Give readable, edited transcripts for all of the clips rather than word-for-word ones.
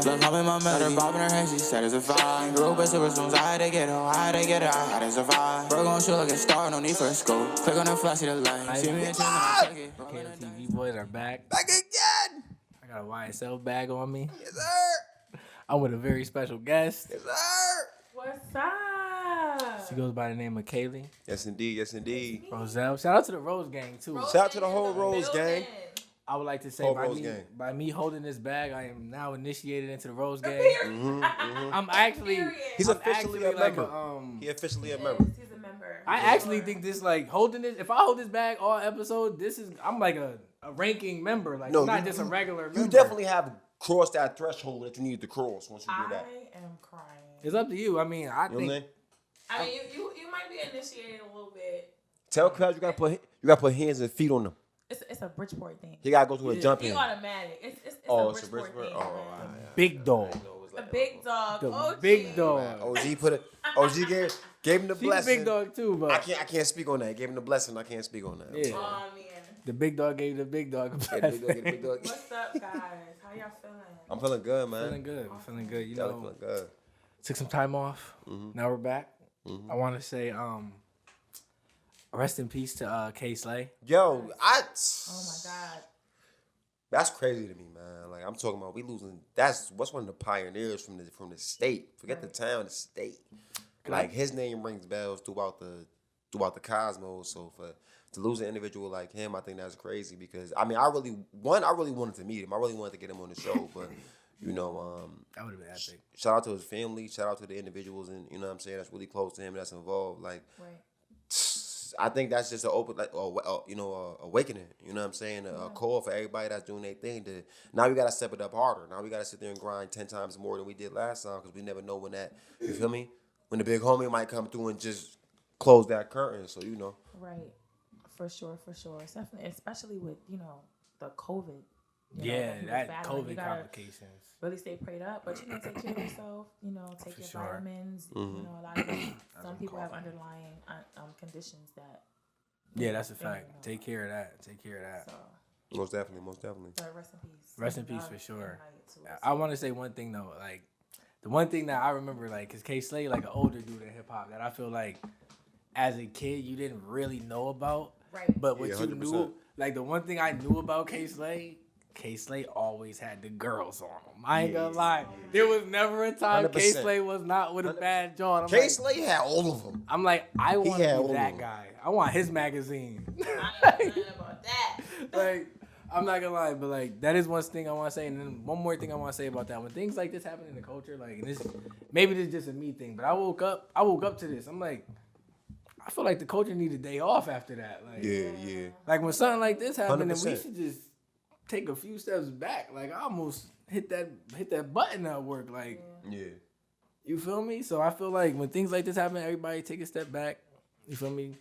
man. Love humming my melody. Bobbing her head, she said it's a vibe. Real bitch, super spoons, I had to get her, I had to get her, I had to survive. Bro, gon' shoot like a star, no need for a scope. Click on the flash, see the light. See me in chains, I'ma take it. KOTV boys are back. Back again. I got a YSL bag on me. Yes, sir. I'm with a very special guest. Yes, sir. What's up? She goes by the name of Kaeli Yes, indeed. Yes, indeed. Roselle. Shout out to the Rose Gang too. Shout out to the whole Rose Gang. I would like to say Whole Rose Gang. by me holding this bag, I am now initiated into the Rose Gang. I'm He's officially a member. He officially a member. He's a member. I actually think this like holding this. If I hold this bag all episode, I'm like a ranking member. Like No, I'm not you- just a regular member. You definitely have crossed that threshold that you need to cross once you do that. I am crying. It's up to you. I mean, I You know think. what I mean? I mean, you might be initiated a little bit. Tell cuz you gotta put hands and feet on them. It's a Bridgeport thing. He gotta go through a jump He in. automatic. It's Oh, a it's a Bridgeport Bridgeport. thing. Oh, man. Big dog. A big dog. The OG. big dog. OG put it. OG gave him the She's a blessing. big dog too, but I can't speak on that. Gave him the blessing. I can't speak on that. Yeah. Oh man. the big dog gave the big dog a Get the big dog, get the blessing. big dog. What's up, guys? How y'all feeling? I'm feeling good, man. Feeling good. Feeling good. You Definitely know, feeling good. took some time off. Now we're back. I want to say, rest in peace to K Slay. Yo, Oh my God. That's crazy to me, man. Like I'm talking about, we losing. That's what's one of the pioneers from the state. Forget the town, the state. Like his name rings bells throughout the cosmos. So to lose an individual like him, I think that's crazy because I mean, I really wanted to meet him. I really wanted to get him on the show, but you know, That would have been epic. shout out to his family, shout out to the individuals, and you know what I'm saying, that's really close to him, that's involved. Like, Right. I think that's just an open, like, awakening. You know what I'm saying? A call for everybody that's doing their thing. Now we gotta step it up harder. Now we gotta sit there and grind 10 times more than we did last time because we never know when that. You feel me? When the big homie might come through and just close that curtain. So you know. Right. For sure. It's definitely, especially with the COVID. Yeah, he was that battling. You COVID gotta complications. Really stay prayed up, but take care of yourself. Take your sure. vitamins. A lot of some people have underlying conditions that. Yeah, that's a they don't fact. know. Take care of that. Take care of that. So, Most definitely. rest in peace. Rest in peace God for sure. unite to us. I want to say one thing though, like the one thing that I remember, like, cause K Slay like an older dude in hip hop that I feel like as a kid you didn't really know about, Right. but what Yeah, you 100%. knew, like the one thing I knew about K Slay always had the girls on him. I ain't gonna lie, there was never a time K 100%. Slay was not with a bad John. K Slay had all of them. I'm like, I want had to all be of that them. guy. I want his magazine. I ain't nothing about that. Like, I'm not gonna lie, but like that is one thing I want to say, and then one more thing I want to say about that. When things like this happen in the culture, like and this, maybe this is just a me thing, but I woke up to this. I'm like, I feel like the culture needs a day off after that. Like, Yeah. like when something like this happened, then we 100%. should just take a few steps back. Like I almost hit that button at work. Like, Yeah. you feel me? So I feel like when things like this happen, everybody take a step back. You feel me?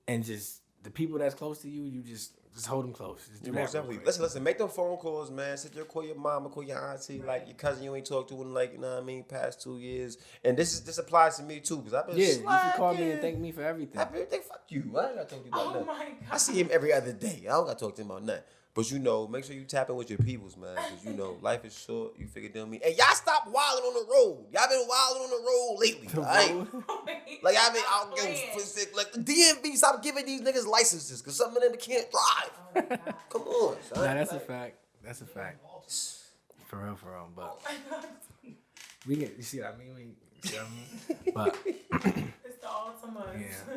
And just the people that's close to you, you just hold them close. Just do You that most real definitely. quick. Listen, make them phone calls, man. Sit there, call your mama, call your auntie, like your cousin you ain't talked to in like, you know what I mean, past 2 years. And this applies to me too, because I've been Yeah, you should call me slacking. and thank me for everything. Happy birthday, fuck you. I ain't gotta talk to you about Oh nothing. my God. I see him every other day. I don't gotta talk to him about nothing. But make sure you tap in with your peoples, man. Because life is short. You figure them me. And y'all stop wilding on the road. Y'all been wilding on the road lately. Right? Like I mean, I'll go like the DMV stop giving these niggas licenses because some of them can't drive. Come on, son. Nah, that's a fact. That's a fact. For real. But we get, you see what I mean? You see what I mean? But It's the ultimate. yeah.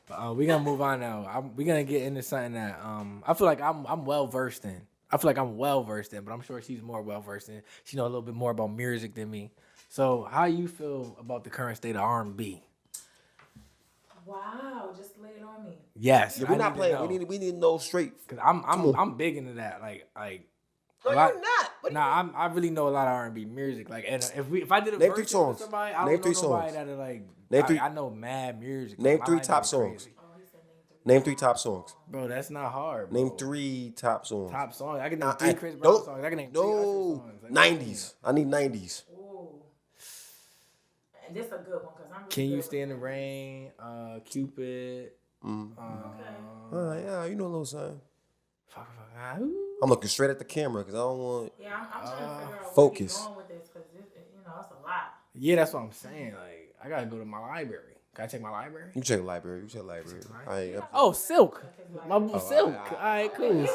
But we gonna move on now. We gonna get into something that I feel like I'm well versed in. I feel like I'm well versed in, but I'm sure she's more well versed in. She know a little bit more about music than me. So how you feel about the current state of R&B? Wow, just lay it on me. Yes, Yeah, we're not playing. We need to know straight. Cause I'm big into that. Like No, a lot- you're not. What I really know a lot of R&B music. Like, and if I did a Name verse 3 with songs. somebody, I Name don't know 3 nobody songs. that like. Name 3 I know mad music. Name My 3 life top is songs. crazy. Oh, he said name 3. Name 3 top songs. Bro, that's not hard. Bro. Name 3 top songs. top songs. I can name Nah, 3 Chris Brown no, songs. I can name 3 Usher No, songs. Like, 90s. I need 90s. Ooh. And this a good one because I'm really Can You good Stand the with Rain? Cupid. Okay. Yeah, you know a little something. Fuck. Ooh. I'm looking straight at the camera because I don't want. Yeah, I'm trying to figure out Focus. where we going with this Yeah, that's what I'm saying. Like, I gotta go to my library. Can I check my library? You check the library. Oh, Silk. My boo Silk. All right, cool. You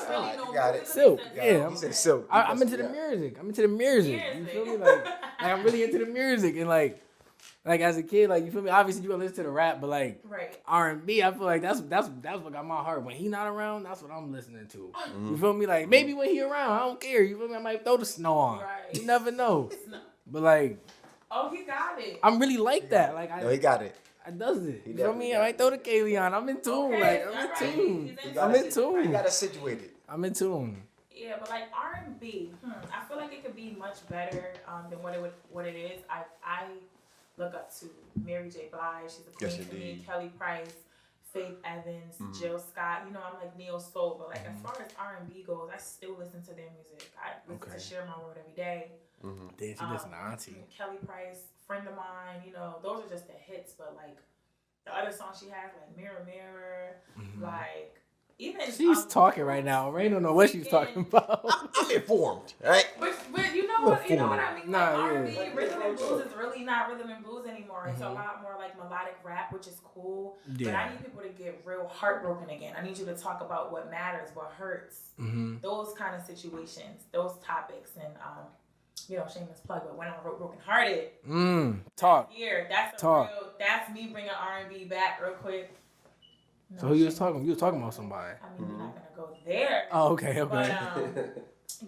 got it. Silk. Yeah, He said silk. I'm into the music. You feel me? Like I'm really into the music and like as a kid, like you feel me? Obviously you gonna listen to the rap, but like R&B, I feel like that's what got my heart. When he not around, that's what I'm listening to. You feel me? Like maybe when he around, I don't care. You feel me? I might throw the snow on. Right. You never know. But like, oh, he got it. I'm really like that. Like No, he got it. I does it. He You feel me? I definitely might throw the Kaeli on. I'm in tune. Okay, Like I'm in alright. tune. He's I'm in tune. You got it situated. I'm in tune. Yeah, but like R&B, I feel like it could be much better than what it is. I look up to Mary J. Blige. She's a queen Yes, for me. indeed. Kelly Price, Faith Evans, Jill Scott. You know, I'm like neo soul, but like as far as R&B goes, I still listen to their music. I listen to Share My Word every day. Then she listen to Auntie. Kelly Price, friend of mine. You know, those are just the hits. But like the other songs she has, like Mirror Mirror, like. Even She's talking right now. Ray don't know what she's talking about. I'm informed, right? But you know what I mean? Nah, Like R&B, yeah. rhythm and blues is really not rhythm and blues anymore. It's a lot more like melodic rap, which is cool. But Yeah. I need people to get real heartbroken again. I need you to talk about what matters, what hurts, those kind of situations, those topics, and shameless plug. But when I wrote Broken Hearted, Talk. here that's that's me bringing R&B back real quick. No, So who you was talking? You was talking about somebody. I mean, we're not gonna go there. Oh, okay. But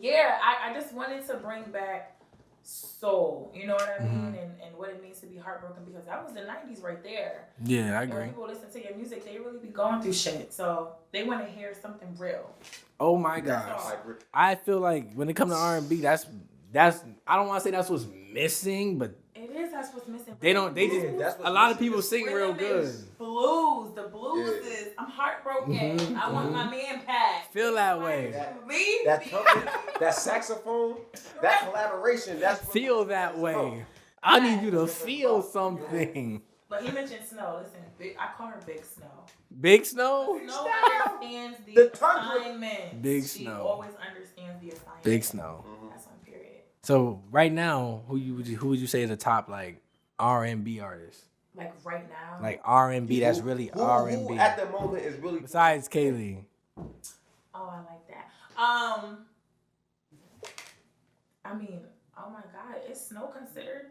yeah, I just wanted to bring back soul. You know what I mean, and what it means to be heartbroken, because that was the '90s right there. Yeah, I And when agree. people listen to your music, they really be going through shit, so they want to hear something real. Oh my gosh. I feel like when it comes to R&B, that's I don't want to say that's what's missing, but It is. That's what's missing. they just that's what's a lot of missing. people sing real good. Blues. The blues is I'm heartbroken. I want my man back. Feel that way. Leave That me. trumpet, that saxophone, that collaboration, that's what Feel that way. I need you to feel something. But he mentioned Snow. Listen, I call her Big Snow. Big Snow? Snow understands the The tundra. assignment. Big She Snow. always understands the assignment. Big Snow. That's on period. So right now, who would you say is the top like R&B artist? Like right now. Like R&B, that's really who R&B. at the moment is really Besides Kaeli. Oh, I like that. I mean, oh my God, is Snow considered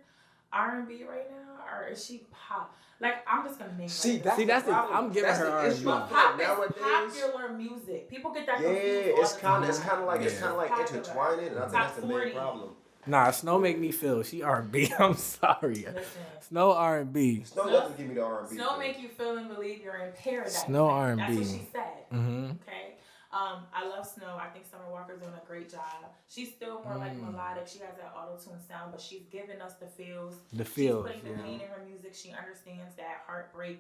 R&B right now, or is she pop? Like, I'm just gonna name. See, like that's See, that's the the- problem. I'm giving That's her the R&B. issue. But pop is Nowadays, popular music. People get that yeah, confused. all it's the kind time. of like Popular. intertwining, and I think that's the Top main 40. problem. Nah, Snow make me feel she R&B. I'm sorry. Listen, Snow R&B. Snow doesn't give me the R&B. Snow make you feel and believe you're in paradise. Snow That's R&B. what she said. Mm-hmm. Okay. I love Snow. I think Summer Walker's doing a great job. She's still more like melodic. She has that auto-tune sound, but she's giving us the feels. The feels, She's putting the yeah. pain in her music. She understands that heartbreak,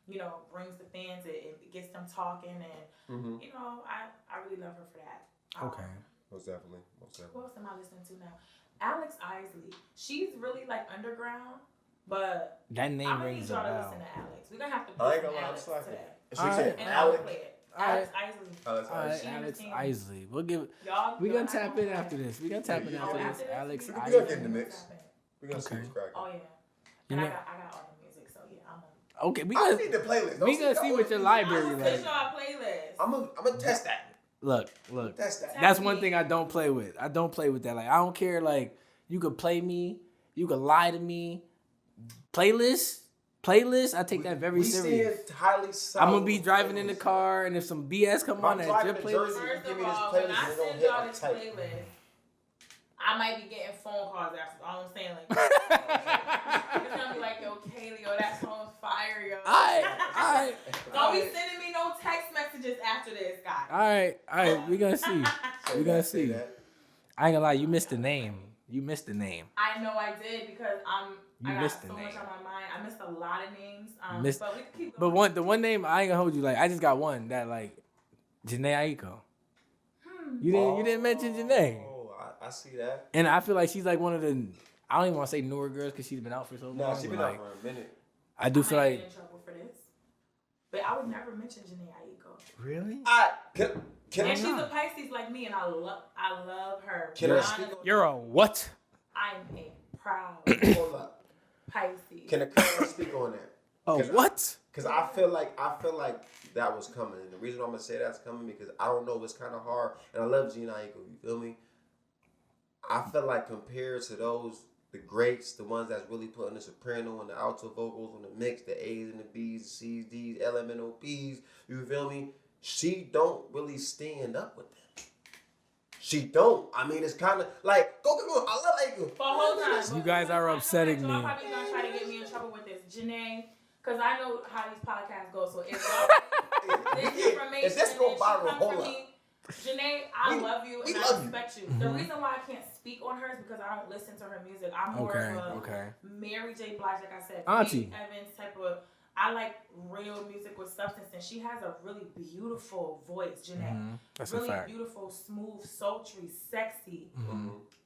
brings the fans. It gets them talking, and I really love her for that. Okay. Most definitely. Who else am I listening to now? Alex Isley. She's really like underground, but That name I'm gonna need rings a y'all to bell. listen to Alex. We're gonna have to I ain't put gonna lie, I'm Alex slacking. today. So you said And I'll Alex. play it. Alright. Alex Isley. Alex All right, Isley. Alex understands. Isley. We'll give. Y'all, We y'all gonna not tap gonna in know. after this. We gonna tap in Yeah, after yeah. this. Alex We Isley. gonna get in the mix. We're gonna see Okay. what's cracking. Oh yeah. You And know- I got all the music, so yeah, I'm Okay, we I gonna need the playlist. we gonna see what your library gonna like. send y'all a playlist. I'm gonna test that. Look. Test that. That's one thing I don't play with. I don't play with that. Like I don't care. Like you could play me, you could lie to me. Playlist. I take that very we serious. stand highly solid. I'm gonna be driving in the car, and if some BS come on, I'm that's your driving to playlist. Jersey. First Give of me this all, when playlist I and it don't send hit y'all my this type. playlist, I might be getting phone calls after. All I'm saying, like, it's gonna be like, yo, Kaeli, yo, that song's fire, yo. Alright. Don't be sending me no text messages after this, guys. Alright. We gonna see. We gonna see. That. I ain't gonna lie. You missed the name. I know I did because I got missed so the much name. on my mind. I missed a lot of names. Missed- But we can keep But going. the one name I ain't gonna hold you. Like I just got one that like Janae Aiko. You didn't mention Janae. Oh, I see that. And I feel like she's like one of the. I don't even want to say newer girls because she's been out for so long. No, she been but, out like, for a minute. I do feel I might like. get in trouble for this. But I would never mention Janae Aiko. Really? Can And she's not? a Pisces like me, and I love her. Can I Honestly, speak on- You're a what? I'm a proud Hold up. Pisces. Can a Kaeli speak on that? Oh, what? Because I feel like that was coming. And the reason I'm gonna say that's coming because I don't know, it's kind of hard. And I love Gina Aiko, you feel me? I feel like compared to those, the greats, the ones that's really putting the soprano and the alto vocals on the mix, the A's and the B's, the C's, D's, LMNOPs, you feel me? She don't really stand up with them. She don't. I mean, it's kind of like, go get me. I love Aiko. But hold on. You guys are upsetting me. Y'all probably gonna try to get me in trouble with this, Janae, because I know how these podcasts go. So if this information If this go viral, comes from hold me, Janae, I love you and I respect you. The reason why I can't speak on her is because I don't listen to her music. I'm more of a Mary J. Blige, like I said, Auntie Evans type of. I like real music with substance, and she has a really beautiful voice, Janae. That's really a fact. Beautiful, smooth, sultry, sexy.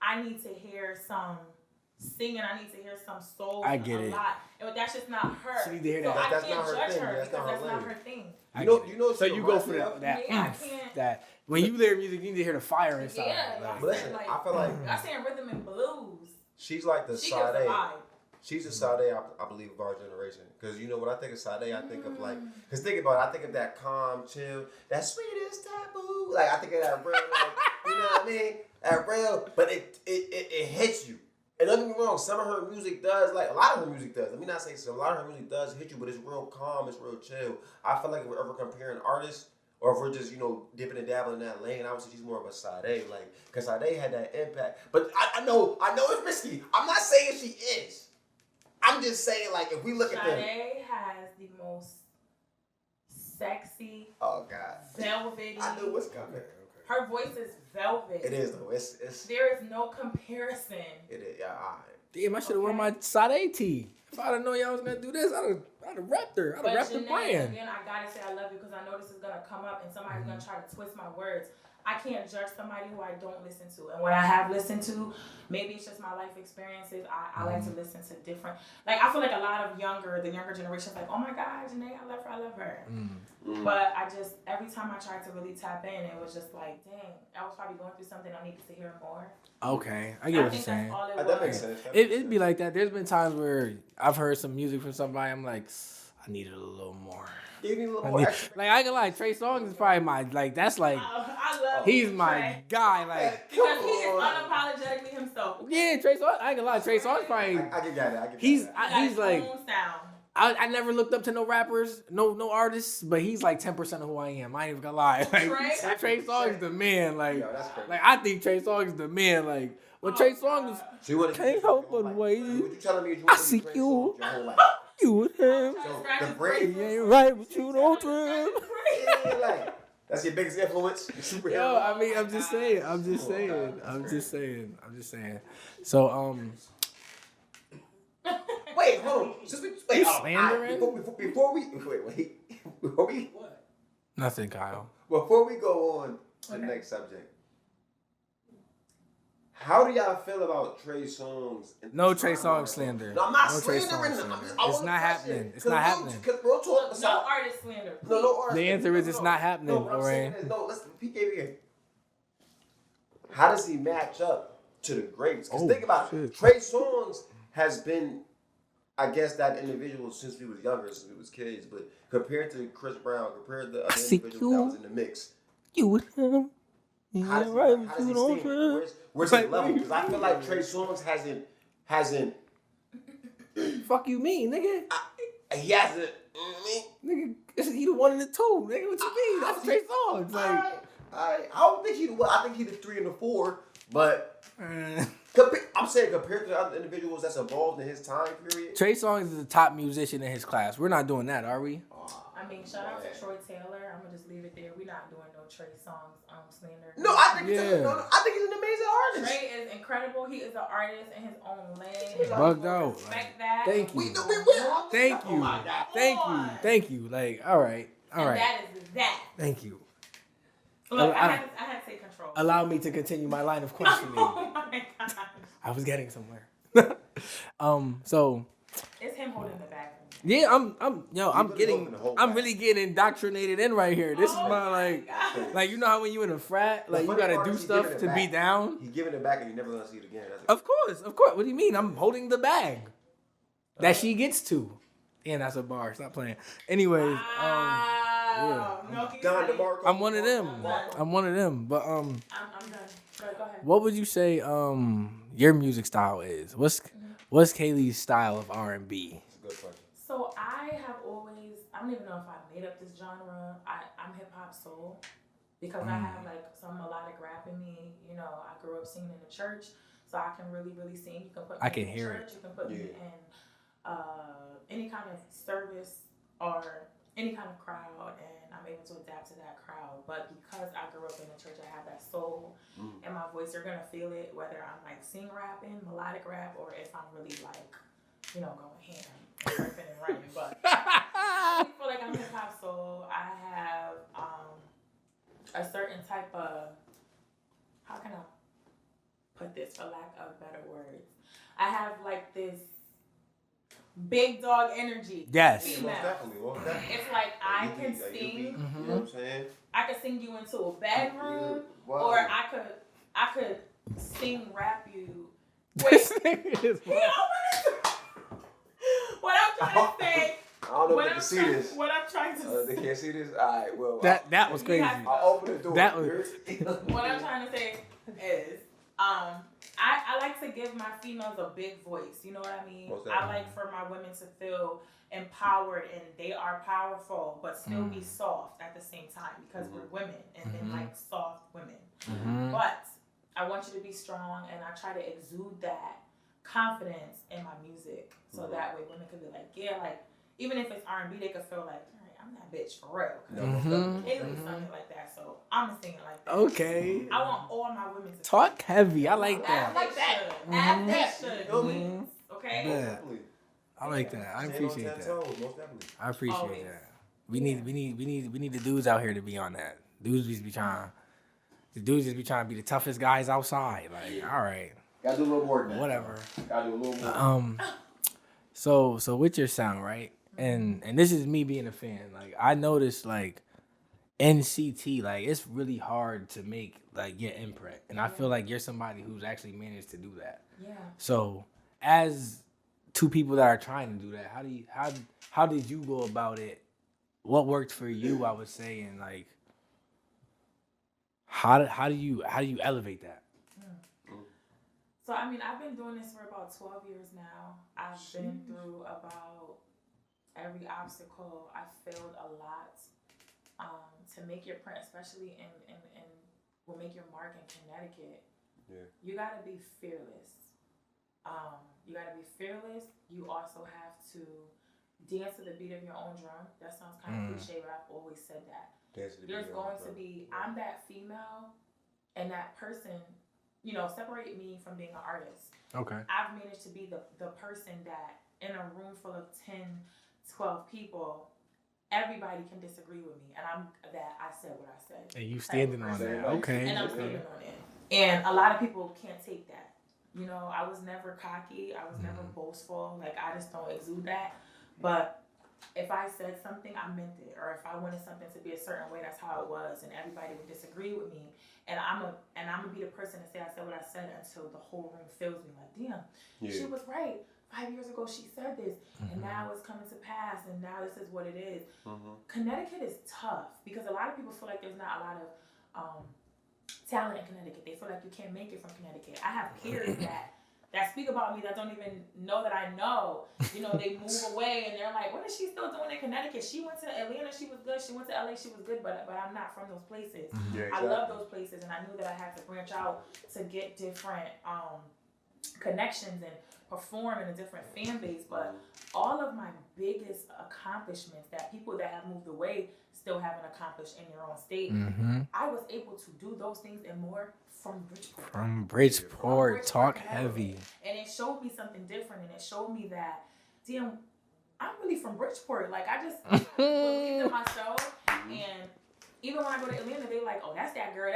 I need to hear some singing. I need to hear some soul. I get it. A lot. And that's just not her. She need to hear that. So I That's can't not her judge thing. her That's because not her that's not lane. her thing. You know, So you go for that. Yeah, I can't. That when you hear music, you need to hear the fire inside. Yeah, Like, But listen, I feel like y'all saying rhythm and blues. she's like the She gives a Sade. vibe. She's a Sade, I believe, of our generation. Because, you know, when I think of Sade, I think of, like... Because think about it. I think of that calm, chill, that sweetest taboo. Like, I think of that real, like... You know what I mean? That real... But it hits you. And don't get me wrong, some of her music does, like, a lot of her music does. Let me not say so. A lot of her music does hit you, but it's real calm, it's real chill. I feel like if we're ever comparing artists, or if we're just, you know, dipping and dabbling in that lane, I would say she's more of a Sade. Like, because Sade had that impact. But I know it's risky. I'm not saying she is. I'm just saying, like, if we look at them. Sade has the most sexy, Oh, God. velvety. I knew what's coming. Her voice is velvet. It is, though. It's There is no comparison. it is. Yeah, all right. damn, I should have worn my Sade tee. If I'd have known y'all was gonna do this, I'd have rapped her. I'd have rapped the Janae, brand. again, I gotta say I love you because I know this is gonna come up and somebody's gonna try to twist my words. I can't judge somebody who I don't listen to. And when I have listened to, maybe it's just my life experiences. I like to listen to different. Like, I feel like a lot of the younger generation is like, oh my God, Janae, I love her. But I just, every time I tried to really tap in, it was just like, dang, I was probably going through something. I needed to hear more. Okay, I get what you're think saying. that's all it was. That makes sense. It'd be like that. There's been times where I've heard some music from somebody. I'm like, I needed a little more. You need a little more extra. Like, I ain't gonna lie, Trey Songz is probably my, like, that's like, I love he's you, my Trey. guy. Like, Because he is unapologetically himself. yeah, Trey Songz, I ain't gonna lie, Trey Songz probably, I get that. he's He got his like, own sound. I never looked up to no rappers, no artists, but he's like 10% of who I am. I ain't even gonna lie. Like, Trey Songz is the man. Like, Yo, that's crazy. like I think Trey Songz is the man. Like, when Trey Songz is, So you want to can't help but wait. What you telling me is you I want to see be Trey you. Songz your whole life? You with him. So the brain, He ain't right, but you don't trip. yeah, like that's your biggest influence. Your superhero. Yo, I mean, I'm just saying. So, Wait, hold on. Since we wait, slandering? before we nothing, Kyle. before we go on to the next subject. How do y'all feel about Trey Songz? No Trey Songz slander. No, I'm not No Trey slandering Songz him. slander. I It's wanna not question happening. it. It's not happening. Because real talk No aside, artist slander. no artist. The answer is it's not happening, No, what I'm saying Lorraine. is, no, listen, PKV. How does he match up to the greats? Because think about it. Trey Songz has been, I guess, that individual since we was younger, since we was kids. But compared to Chris Brown, compared to the other individuals that was in the mix, You with him? how does he stand? Where's his level? Because I feel like Trey Songz hasn't. Fuck you mean, nigga? He hasn't. You know what I mean? Nigga, he the one and the two, nigga. What you mean? That's Trey Songz. Like, I don't think he. Well, I think he the 3 and the 4, but. I'm saying compared to the other individuals that's involved in his time period. Trey Songz is the top musician in his class. We're not doing that, are we? I mean, shout out to Troy Taylor. I'm gonna just leave it there. We're not doing no Trey Songz slander. No, I think Yeah. I think he's an amazing artist. Trey is incredible. He is an artist in his own lane. Bugged out. Respect that. Thank you. We will. Thank you. Oh my God. Thank you. Like, all right. And that is that. Thank you. Look, I- I had to take control. Allow me to continue my line of questioning. Oh my God. I was getting somewhere. So It's him holding the bag. yeah, I'm I'm really getting indoctrinated in right here. This is my like you know how when you in a frat, like you gotta do stuff to be down. He's giving it back and you're never gonna see it again. Of course. What do you mean? I'm holding the bag. that she gets to. And that's a bar. Stop playing. Anyways, Wow. Milky Don Teddy. DeMarco. I'm one of them. done. I'm one of them. But I'm done. Go ahead. what would you say your music style is? What's Kaeli's style of R&B? That's a good question. So I have always, I don't even know if I made up this genre. I'm hip hop soul because I have like some melodic rap in me. You know, I grew up singing in the church, so I can really, really sing. You can put me I can in hear church, it. you can put me in any kind of service or any kind of crowd, and I'm able to adapt to that crowd. But because I grew up in the church, I have that soul in my voice. You're gonna feel it whether I'm like sing rapping, melodic rap, or if I'm really like, you know, going ham and ripping and running. But I really feel like I'm hip hop soul. I have a certain type of, how can I put this for lack of better words? I have like this big dog energy. Yes. Yeah, Female. most definitely. It's like I You can be- sing. You know what I'm saying? I could sing you into a bedroom, Wow. or I could sing rap you. This nigga is You know what I'm trying to say? I don't know if they can see this. What I'm trying to They can't see this? Alright, well. that was crazy. I'll open the door. That was- What I'm trying to say is, I like to give my females a big voice. You know what I mean? Most I definitely. like for my women to feel empowered and they are powerful, but still be soft at the same time because we're women and then like soft women. But I want you to be strong, and I try to exude that confidence in my music, so that way women could be like, yeah, like even if it's R&B, they could feel like, all right, I'm that bitch for real. Haley sung it like that, so I'm gonna sing it like that. Okay. I want all my women to Talk heavy. I like As that. they should. As they should. Mhm. Okay? Yeah. Definitely. I like that. I Stand on appreciate 10 that. toes, most definitely. I appreciate Always. that. We need the dudes out here to be on that. Dudes just be trying. The dudes just be trying to be the toughest guys outside. Like, all right, Gotta do a little more than that. whatever. Gotta do a little more. So with your sound, right? And this is me being a fan. Like, I noticed like NCT, like it's really hard to make like your imprint, and I feel like you're somebody who's actually managed to do that. Yeah. So as two people that are trying to do that, how did you go about it? What worked for you? I would say, and like how do you elevate that? So, I mean, I've been doing this for about 12 years now. I've been through about every obstacle. I failed a lot. To make your print, especially in will make your mark in Connecticut, you gotta be fearless. You gotta be fearless. You also have to dance to the beat of your own drum. That sounds kind of cliche, but I've always said that. There's going to be, I'm that female, and that person, you know, separate me from being an artist. Okay. I've managed to be the person that in a room full of 10, 12 people, everybody can disagree with me, and I said what I said. And you standing on that? Okay. And I'm standing on it. And a lot of people can't take that. You know, I was never cocky. I was never boastful. Like, I just don't exude that. But if I said something, I meant it. Or if I wanted something to be a certain way, that's how it was. And everybody would disagree with me. And I'm gonna be the person to say I said what I said until the whole room feels me like, damn, she was right. 5 years ago she said this, and now it's coming to pass, and now this is what it is. Connecticut is tough because a lot of people feel like there's not a lot of talent in Connecticut. They feel like you can't make it from Connecticut. I have peers that speak about me that don't even know that I know. You know, they move away and they're like, what is she still doing in Connecticut? She went to Atlanta, she was good. She went to LA, she was good, but I'm not from those places. Yeah, I love those places, and I knew that I had to branch out to get different connections and perform in a different fan base. But all of my biggest accomplishments that people that have moved away still haven't accomplished in your own state, I was able to do those things and more from Bridgeport. From Bridgeport, talk heavy. And it showed me something different, and it showed me that, damn, I'm really from Bridgeport. Like, I just believed in myself, and even when I go to Atlanta, they like, oh, that's that girl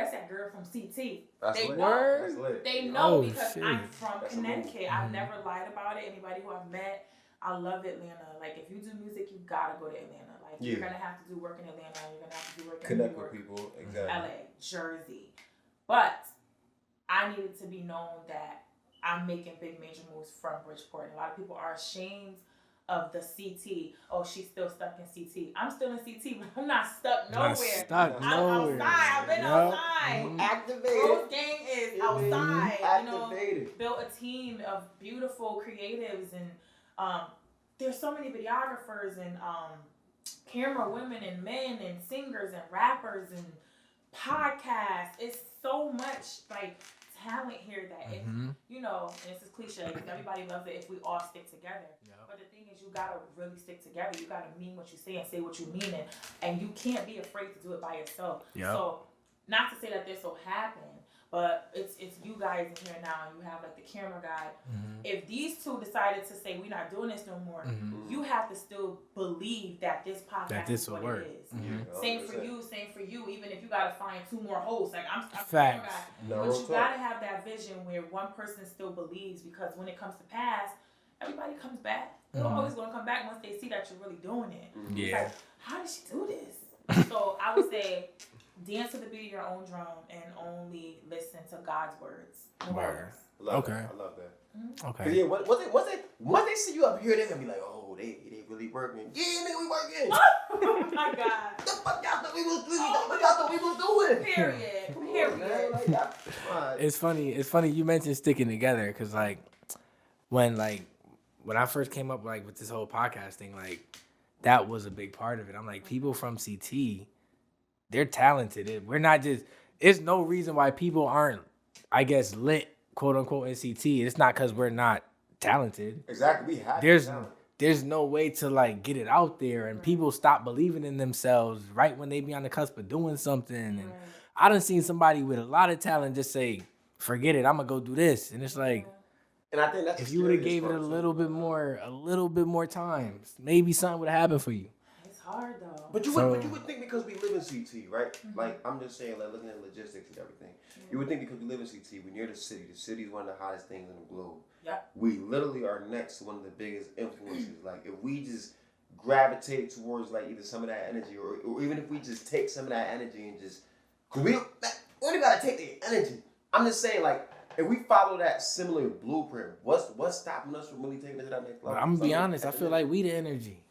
from CT. That's They lit. know. That's lit. They Yeah. know Oh, because shit. I'm from That's a Connecticut. I've never lied about it. Anybody who I've met, I love Atlanta. Like, if you do music, you gotta go to Atlanta. Like, you're gonna have to do work in Atlanta. You're gonna have to do work in Connect New York, with people. Exactly. LA, Jersey. But I needed to be known that I'm making big major moves from Bridgeport. And a lot of people are ashamed of the CT. Oh, she's still stuck in CT. I'm still in CT, but I'm not stuck nowhere. Not stuck I'm nowhere. outside. I've been outside. Activated. RoseGang is outside. Activated. Built a team of beautiful creatives and there's so many videographers and camera women and men and singers and rappers and podcasts. It's so much like talent here that if and this is cliche because everybody loves it if we all stick together. But the thing is, you gotta really stick together. You gotta mean what you say and say what you mean, and you can't be afraid to do it by yourself. So, not to say that this will happen, but it's you guys in here now, and you have like the camera guy. If these two decided to say we're not doing this no more, you have to still believe that this podcast is what it is. Same for you. Even if you gotta find 2 more hosts, like I'm Facts. But you gotta have that vision where one person still believes, because when it comes to pass, everybody comes back. They're always gonna come back once they see that you're really doing it. It's like, how did she do this? So I would say, dance to the beat of your own drum and only listen to God's words. Word. I love that. Okay. Yeah, once they see you up here, they're gonna be like, oh, they really working. Yeah, nigga, we working. Oh my God. The fuck y'all thought we was doing? Period. It's funny you mentioned sticking together, because like when I first came up like with this whole podcast thing, like that was a big part of it. I'm like, people from CT, they're talented. We're not just. It's no reason why people aren't, I guess, lit, quote unquote, in CT. It's not because we're not talented. Exactly. We have. There's no way to like get it out there, and people stop believing in themselves right when they be on the cusp of doing something. And I done seen somebody with a lot of talent just say, "Forget it, I'm gonna go do this," and it's like. And I think that's if you would have gave it a little bit more time, maybe something would have happened for you. It's hard though. But you would think because we live in CT, right? Like I'm just saying, like looking at logistics and everything. You would think because we live in CT, we're near the city. The city is one of the hottest things in the globe. Yeah. We literally are next to one of the biggest influences. Like if we just gravitate towards like either some of that energy, or even if we just take some of that energy and just, cause we only gotta take the energy. I'm just saying, like. If we follow that similar blueprint, what's stopping us from really taking it to that next level? I'm gonna be honest. I feel like we the energy.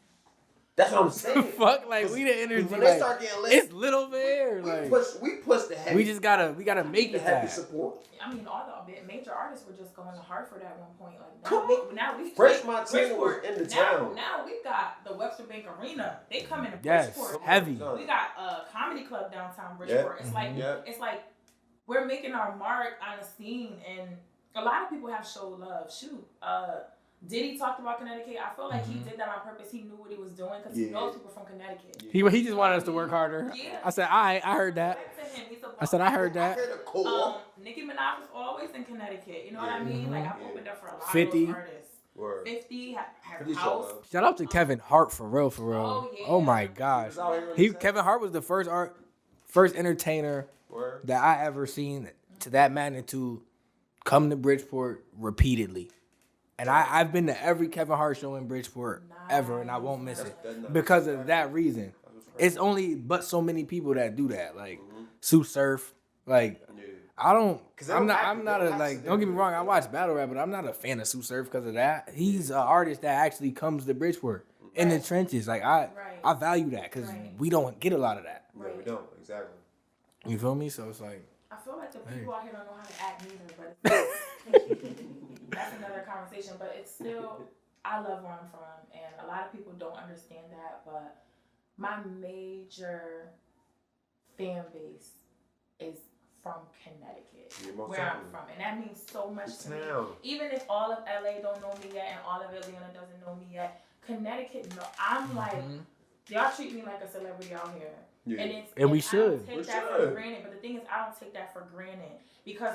That's what I'm saying. Fuck, like we the energy. When like, they start getting lit, it's little there. We push the heavy. We gotta make the it heavy that. support. I mean, all the major artists were just going to Hartford at one point. Like now we Fresh Montana was in the town. Now we got the Webster Bank Arena. They come into Yes, Bridgeport. heavy. We got a comedy club downtown Bridgeport. It's like we're making our mark on the scene, and a lot of people have showed love. Shoot, Diddy talked about Connecticut. I feel like he did that on purpose. He knew what he was doing because he knows people from Connecticut. He just wanted us to work harder. Yeah. I said, I heard that. I heard that. Nicki Minaj was always in Connecticut. You know what I mean? Like I've opened up for a lot 50. of those artists. Word. 50 has house. Shout out to Kevin Hart for real. Oh, yeah. Oh my gosh. Kevin Hart was the first entertainer that I ever seen to that magnitude come to Bridgeport repeatedly. And I've been to every Kevin Hart show in Bridgeport ever, and I won't miss it because of that reason. It's only but so many people that do that, like Sue Surf. Like I'm not a like. Don't get me wrong, I watch battle rap, but I'm not a fan of Sue Surf because of that. He's an artist that actually comes to Bridgeport in the trenches. Like I value that because we don't get a lot of that. Right, we don't exactly. You feel me? So it's like I feel like the people out here don't know how to act neither, but that's another conversation. But it's still, I love where I'm from, and a lot of people don't understand that. But my major fan base is from Connecticut, where I'm from, and that means so much to me. Even if all of LA don't know me yet, and all of Atlanta doesn't know me yet, Connecticut, I'm like, y'all treat me like a celebrity out here. Yeah. And we should. I don't take that for granted. But the thing is, I don't take that for granted. Because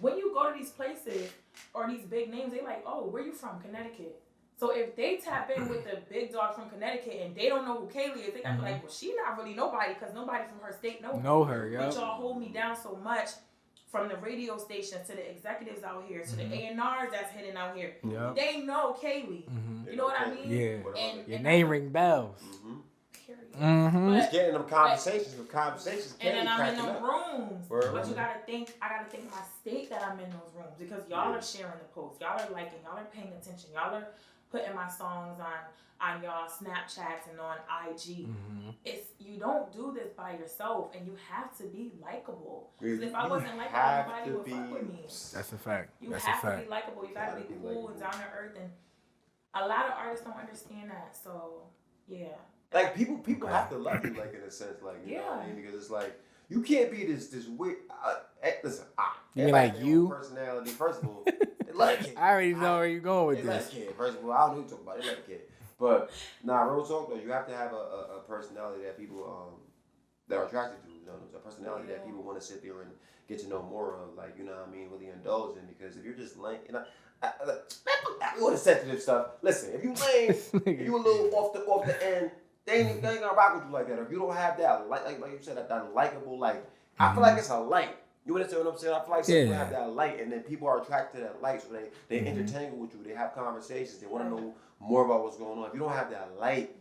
when you go to these places or these big names, they like, oh, where you from? Connecticut. So if they tap in with the big dog from Connecticut and they don't know who Kaeli is, they gotta be like, well, she not really nobody because nobody from her state know her. Yeah. But y'all hold me down so much, from the radio stations to the executives out here to the A&Rs that's hitting out here. Yep. They know Kaeli. You know what I mean? Yeah. And your name ring bells. But, getting them conversations. And then I'm in them rooms. But you gotta think. I gotta think my state that I'm in those rooms because y'all are sharing the posts. Y'all are liking. Y'all are paying attention. Y'all are putting my songs on y'all Snapchats and on IG. It's you don't do this by yourself, and you have to be likable. Because if I wasn't likable, nobody would fuck with me. That's a fact. You have to be likable. You gotta be cool and down to earth, and a lot of artists don't understand that. So yeah, like people have to love you, like in a sense, like you know what I mean? Because it's like you can't be this weird. Listen, you mean like you personality? First of all, they like it. I already know where you're going with they this. Like it. First of all, I don't know who to talk about. They like it, but real talk though, you have to have a personality that people that are attracted to. You know, a personality that people want to sit there and get to know more of. Like you know what I mean? Really indulge in. Because if you're just lame, you know. You want the sensitive stuff. Listen, if you lame, if you a little off the end, they ain't gonna rock with you like that. Or if you don't have that, like you said, that likable, like I feel like it's a light. You understand what I'm saying? I feel like some people have that light, and then people are attracted to that light, so they entertain with you. They have conversations. They want to know more about what's going on. If you don't have that light,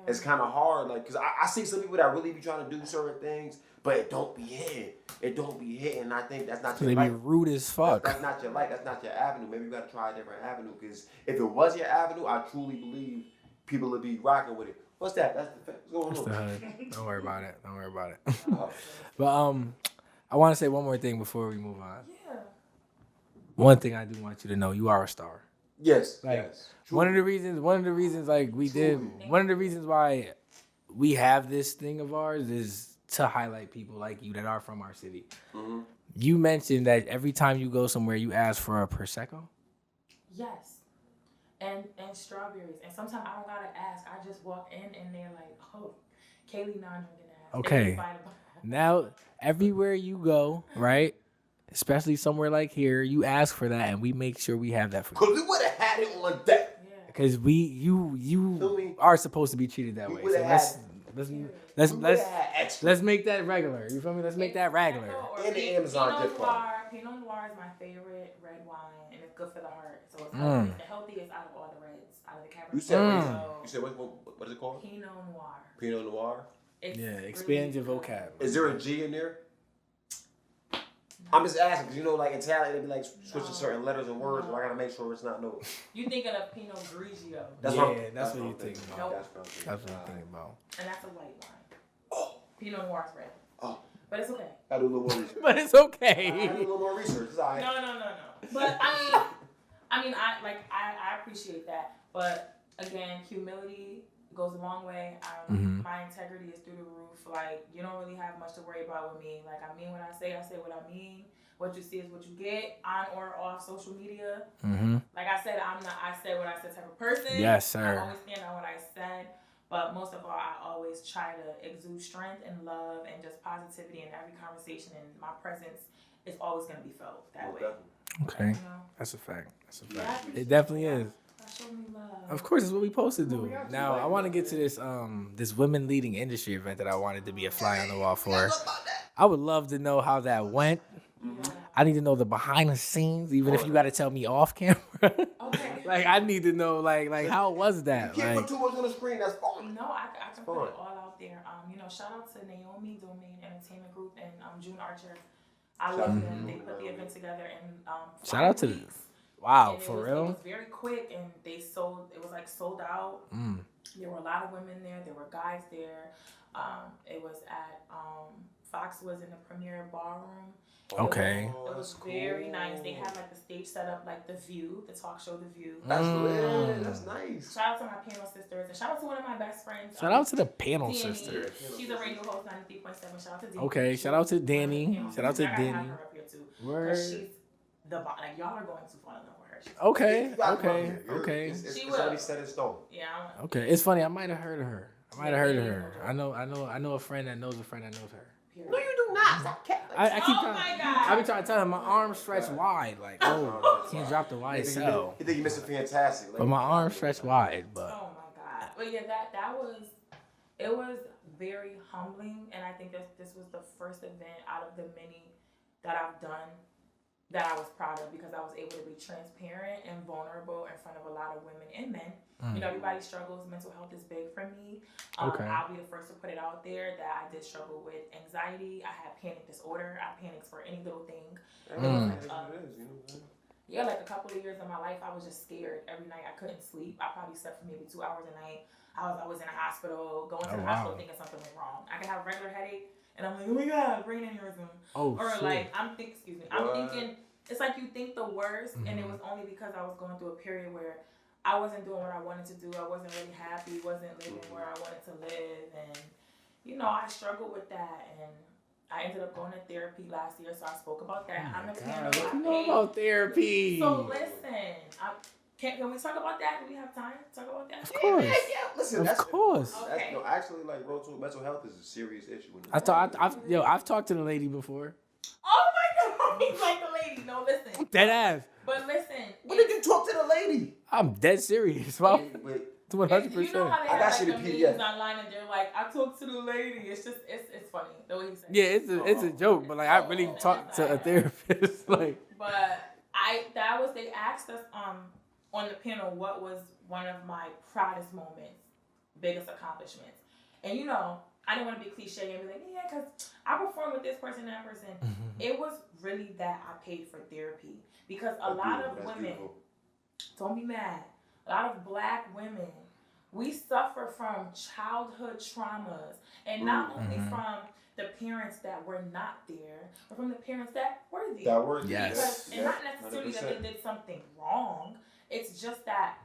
it's kind of hard. Like, cause I see some people that really be trying to do certain things, but it don't be hitting. It don't be hitting. And I think that's not your light. They be rude as fuck. That's not your light. That's not your avenue. Maybe you got to try a different avenue. Because if it was your avenue, I truly believe people would be rocking with it. What's that? That's the fact. What's going on? Don't worry about it. Don't worry about it. But I want to say one more thing before we move on. Yeah. One thing I do want you to know: you are a star. Yes. Like yes. one of the reasons like we did. One of the reasons why we have this thing of ours is to highlight people like you that are from our city. You mentioned that every time you go somewhere, you ask for a Prosecco? Yes. And strawberries. And sometimes I don't gotta ask. I just walk in and they're like, oh, Kaeli non-drinking ass. Okay. Now, everywhere you go, right? Especially somewhere like here, you ask for that and we make sure we have that for you. Because we would have had it on deck. Because you are supposed to be treated that way. So let's make that regular. You feel me? Let's make that regular. And the Amazon gift card. Pinot Noir is my favorite red wine, and it's good for the heart. So it's healthy. It's the healthiest out of all the reds, out of the Cabernet. You said what is it called? Pinot Noir. Pinot Noir. Expand your vocab. Is there a G in there? I'm just asking because you know, like in Italian, they be like switching certain letters and words, so I gotta make sure it's not no. You thinking of Pinot Grigio? That's what you think about. That's what I'm thinking about. And that's a white wine. Oh, Pinot Noir is red. Oh, but it's okay. I do a little more research. But it's okay. I do a little more research. It's all right. No. But I appreciate that. But again, humility goes a long way. My integrity is through the roof. Like, you don't really have much to worry about with me. Like, I mean what I say what I mean. What you see is what you get, on or off social media. Like I said, I said what I said type of person. Yes, sir. I always stand on what I said. But most of all, I always try to exude strength and love and just positivity in every conversation. And my presence is always going to be felt that way. Okay. You know? That's a fact. Yeah, It definitely is. Show me love. Of course, it's what we're supposed to do. Now, I want to get to this women leading industry event that I wanted to be a fly on the wall for. I would love to know how that went. I need to know the behind the scenes, even if you got to tell me off camera. Okay. Like, I need to know, like how was that? You can't put too much on the screen. That's fine. No, I can put it all out there. Shout out to Naomi Domain Entertainment Group and June Archer. I love them. They put the event together in shout out to them. Wow, for real? It was very quick, and it was like sold out. There were a lot of women there. There were guys there. It was at Fox was in the premiere ballroom. Okay. It was very nice. They had like the stage set up like The View, the talk show The View. That's lit. That's nice. Shout out to my panel sisters, and shout out to one of my best friends. Shout out to the panel Danny. sisters. She's a radio host, 93.7. Shout out to Danny. Okay, shout out to Danny. Shout out to Danny. I gotta have her up here too. Word. She's like y'all are going to fall in love with her. Okay. It's already set in stone. Yeah. Okay, it's funny. I might have heard of her. I know a friend that knows a friend that knows her. No, you do not. Stop cat. I keep trying. My God. I be trying to tell him my arms stretch wide. Like, can't drop the YSL. You think you missing fantastic? But my arms stretch wide. But oh my God. But yeah, it was very humbling, and I think that this was the first event out of the many that I've done that I was proud of, because I was able to be transparent and vulnerable in front of a lot of women and men. Everybody struggles. Mental health is big for me. I'll be the first to put it out there that I did struggle with anxiety. I had panic disorder. I panicked for any little thing. Yeah, like a couple of years of my life, I was just scared. Every night I couldn't sleep. I probably slept for maybe 2 hours a night. I was in the hospital, going to the hospital thinking something was wrong. I could have a regular headache, and I'm like, oh my God, brain aneurysm. Oh, or shit. like, I'm thinking, it's like you think the worst, and it was only because I was going through a period where I wasn't doing what I wanted to do. I wasn't really happy, wasn't living where I wanted to live, and, you know, I struggled with that, and I ended up going to therapy last year, so I spoke about that. I'm a piano. What you know about therapy? So listen, can we talk about that? Do we have time to talk about that? Of course. Yeah. Listen, Of course. Okay. No, actually, like, mental health is a serious issue. I've talked to the lady before. Oh my God, he's like the lady. No, listen. Dead ass. But listen. When did you talk to the lady? I'm dead serious. Well, Wait. 100%. You know how they I got have you like the the PDF. memes online and they're like, I talked to the lady. It's just, it's funny the way he said Yeah, it. it's a joke, but like I really talked to a therapist. Like, But they asked us on the panel what was one of my proudest moments, biggest accomplishments. And you know, I didn't want to be cliche and be like, yeah, because I performed with this person and that person. It was really that I paid for therapy. Because a lot of women, don't be mad, a lot of black women, we suffer from childhood traumas. And not only from the parents that were not there, but from the parents that were there. Yes. And not necessarily that they did something wrong. It's just that,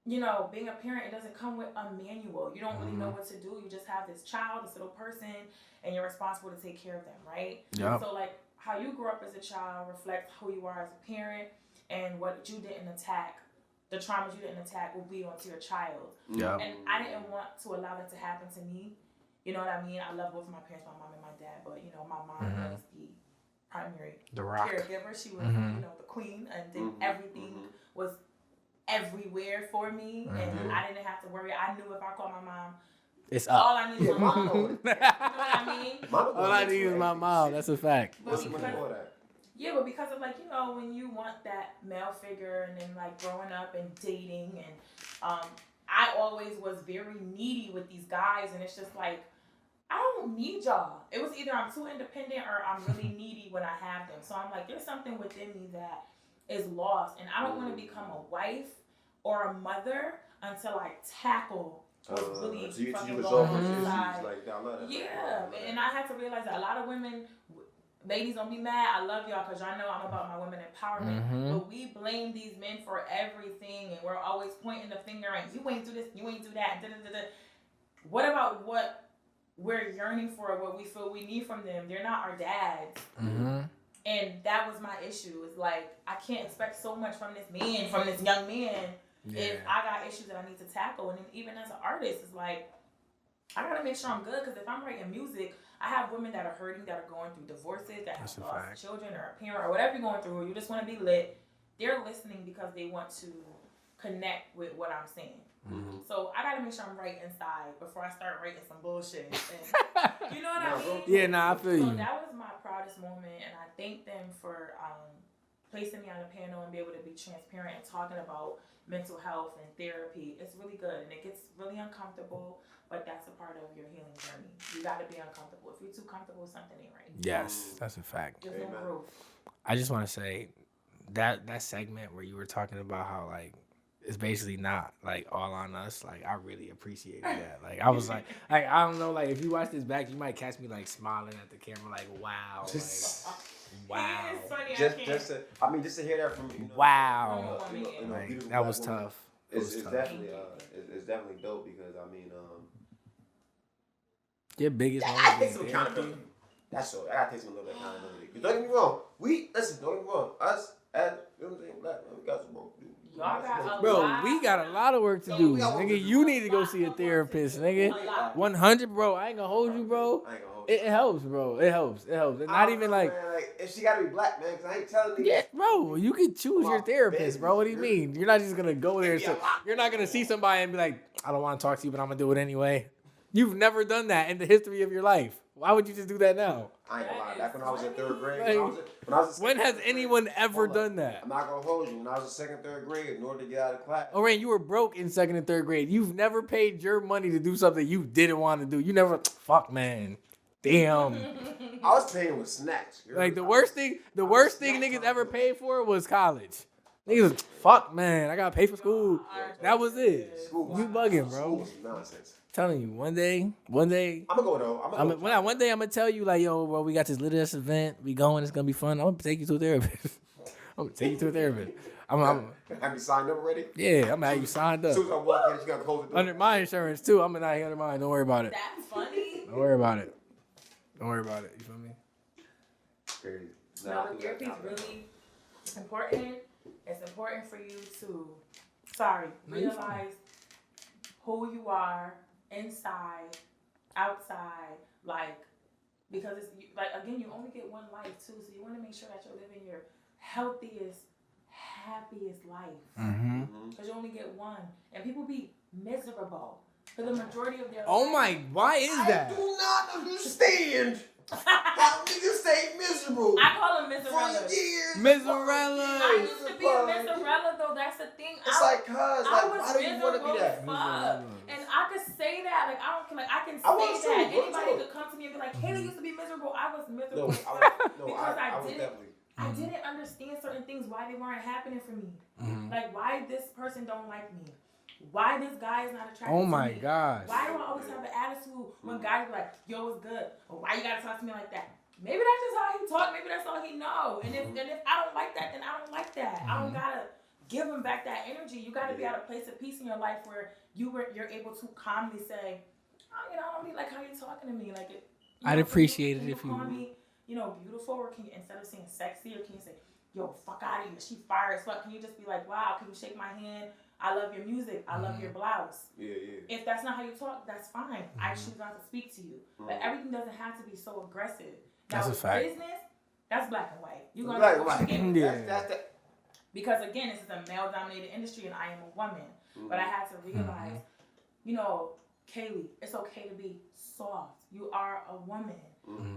you know, being a parent, it doesn't come with a manual. You don't really know what to do. You just have this child, this little person, and you're responsible to take care of them, right? Yeah. So, like, how you grew up as a child reflects who you are as a parent, and what you didn't attack, the traumas you didn't attack will be onto your child. Yeah. And I didn't want to allow that to happen to me. You know what I mean? I love both of my parents, my mom and my dad, but, you know, my mom was the primary caregiver. She was, you know, the queen, and did everything was everywhere for me, and I didn't have to worry. I knew if I called my mom, it's all up. I need is my mom. You know what I mean? All I need is my mom. That's a fact. But because of, like, you know, when you want that male figure, and then, like, growing up and dating, and I always was very needy with these guys, and it's just like, I don't need y'all. It was either I'm too independent or I'm really needy when I have them. So I'm like, there's something within me that is lost, and I don't want to become a wife or a mother until I tackle what's really fucking going on inside. Yeah, and I had to realize that a lot of women, ladies, don't be mad. I love y'all because y'all know I'm about my women empowerment. But we blame these men for everything, and we're always pointing the finger and you ain't do this, you ain't do that. What about what we're yearning for, what we feel we need from them? They're not our dads. And that was my issue. It's like, I can't expect so much from this man, from this young man, if I got issues that I need to tackle. And then even as an artist, it's like, I gotta make sure I'm good, because if I'm writing music, I have women that are hurting, that are going through divorces, that have lost children or a parent or whatever you're going through, or you just want to be lit. They're listening because they want to connect with what I'm saying. So I gotta make sure I'm right inside before I start writing some bullshit. And, you know what I mean? Yeah, nah, I feel you. So that was my proudest moment, and I thank them for placing me on the panel and be able to be transparent and talking about mental health and therapy. It's really good, and it gets really uncomfortable, but that's a part of your healing journey. You gotta be uncomfortable. If you're too comfortable, something ain't right. Yes, that's a fact. There's no growth. I just want to say that segment where you were talking about how, like, it's basically not like all on us. Like, I really appreciated that. Like, I was like I don't know, like, if you watch this back, you might catch me like smiling at the camera, like, wow, like, wow. It's funny, just to hear that from you. Know, wow. Like, that was tough. It's definitely dope, because I mean, your biggest I take some accountability. That's all. I gotta take some little bit of accountability. Don't get me wrong. Don't get me wrong. Us as, you know what I'm saying, black men, we got some work to do. Y'all got bro, we got a lot of work to do, nigga. You need to go see a therapist, nigga. 100, bro. I ain't gonna hold you, bro. It helps, bro. It helps. And not even like, man, like, if she gotta be black, man, because I ain't telling you. Yeah, bro. You can choose your therapist, bro. What do you mean? You're not just gonna go there. So you're not gonna see somebody and be like, I don't want to talk to you, but I'm gonna do it anyway. You've never done that in the history of your life. Why would you just do that now? I ain't gonna lie. Back when I was in third grade, when has anyone ever done that? I'm not gonna hold you. When I was in second, third grade, in order to get out of class. Oh, Rain, you were broke in second and third grade. You've never paid your money to do something you didn't want to do. You never, fuck, man. Damn. I was paying with snacks. Like the worst thing niggas ever paid for was college. Niggas, fuck man, I gotta pay for school. That was it. You bugging, bro. School was nonsense. Telling you, one day. I'm gonna go though. One day I'm gonna tell you like, yo, bro, we got this little event. We going. It's gonna be fun. I'm gonna take you to a therapist. I'm Have you signed up already? Yeah, I'm gonna have you signed up. As soon as I walk in, you gotta close the door. Under my insurance too. I'm not under mine. Don't worry about it. That's funny. Don't worry about it. Don't worry about it. You feel me? Crazy. No, the therapy is really important. It's important for you to, realize who you are inside, outside, like, because it's like, again, you only get one life too, so you want to make sure that you're living your healthiest, happiest life. Because you only get one, and people be miserable for the majority of their life. Oh my, why is that? I do not understand how niggas stay miserable. I call them Miserellas. For years. Miserella. I used to be a Miserella though. That's the thing. It's like, I why was do you want to be miserable that? as fuck. And I could say that. Like, I don't care. Like, I can I was say that. too, Anybody could come to me and be like, Kaeli used to be miserable. I was miserable as fuck. I was definitely. I didn't understand certain things, why they weren't happening for me. Like, why this person don't like me. Why this guy is not attracted to me. Oh my gosh. Why do I always have an attitude when guys be like, yo, it's good. Or why you gotta talk to me like that? Maybe that's just how he talk. Maybe that's all he know. And if I don't like that, then I don't like that. I don't gotta give him back that energy. You gotta be at a place of peace in your life where you're able to calmly say, oh, I don't really like how you're talking to me. Like, I'd appreciate it if you call me, beautiful, or can you, instead of saying sexy, or can you say, yo, fuck out of here, she fire as fuck. Can you just be like, wow, can you shake my hand? I love your music. I love your blouse. Yeah. If that's not how you talk, that's fine. I choose not to speak to you. But everything doesn't have to be so aggressive. That's now, a fact. Business, that's black and white. You're gonna Black and white. Yeah. That's that. Because again, this is a male-dominated industry, and I am a woman. But I had to realize, Kaeli, it's okay to be soft. You are a woman,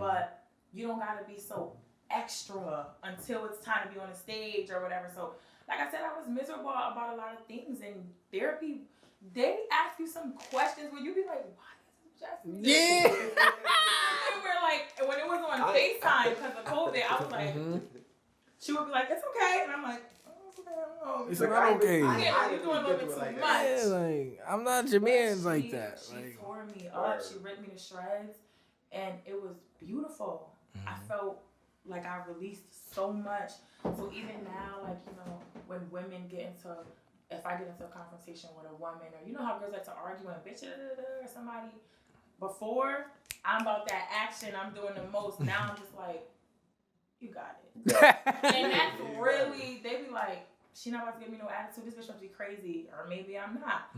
but you don't gotta be so extra until it's time to be on the stage or whatever. So, like I said, I was miserable about a lot of things, and therapy, they ask you some questions where you be like, why is it just me? Yeah. And we're like, when it was on FaceTime because of COVID, I was like, she would be like, it's okay. And I'm like, oh, it's okay. I don't know. It's not okay. Yeah, you're doing a little bit too much. Yeah, like, I'm not your man's like that. She Like, tore me up. She ripped me to shreds. And it was beautiful. I felt like I released so much. So even now, like, when women get into, if I get into a confrontation with a woman, or you know how girls like to argue and bitch or somebody, before, I'm about that action, I'm doing the most. Now I'm just like, you got it. And that's really, they be like, she not about to give me no attitude, this bitch must be crazy, or maybe I'm not.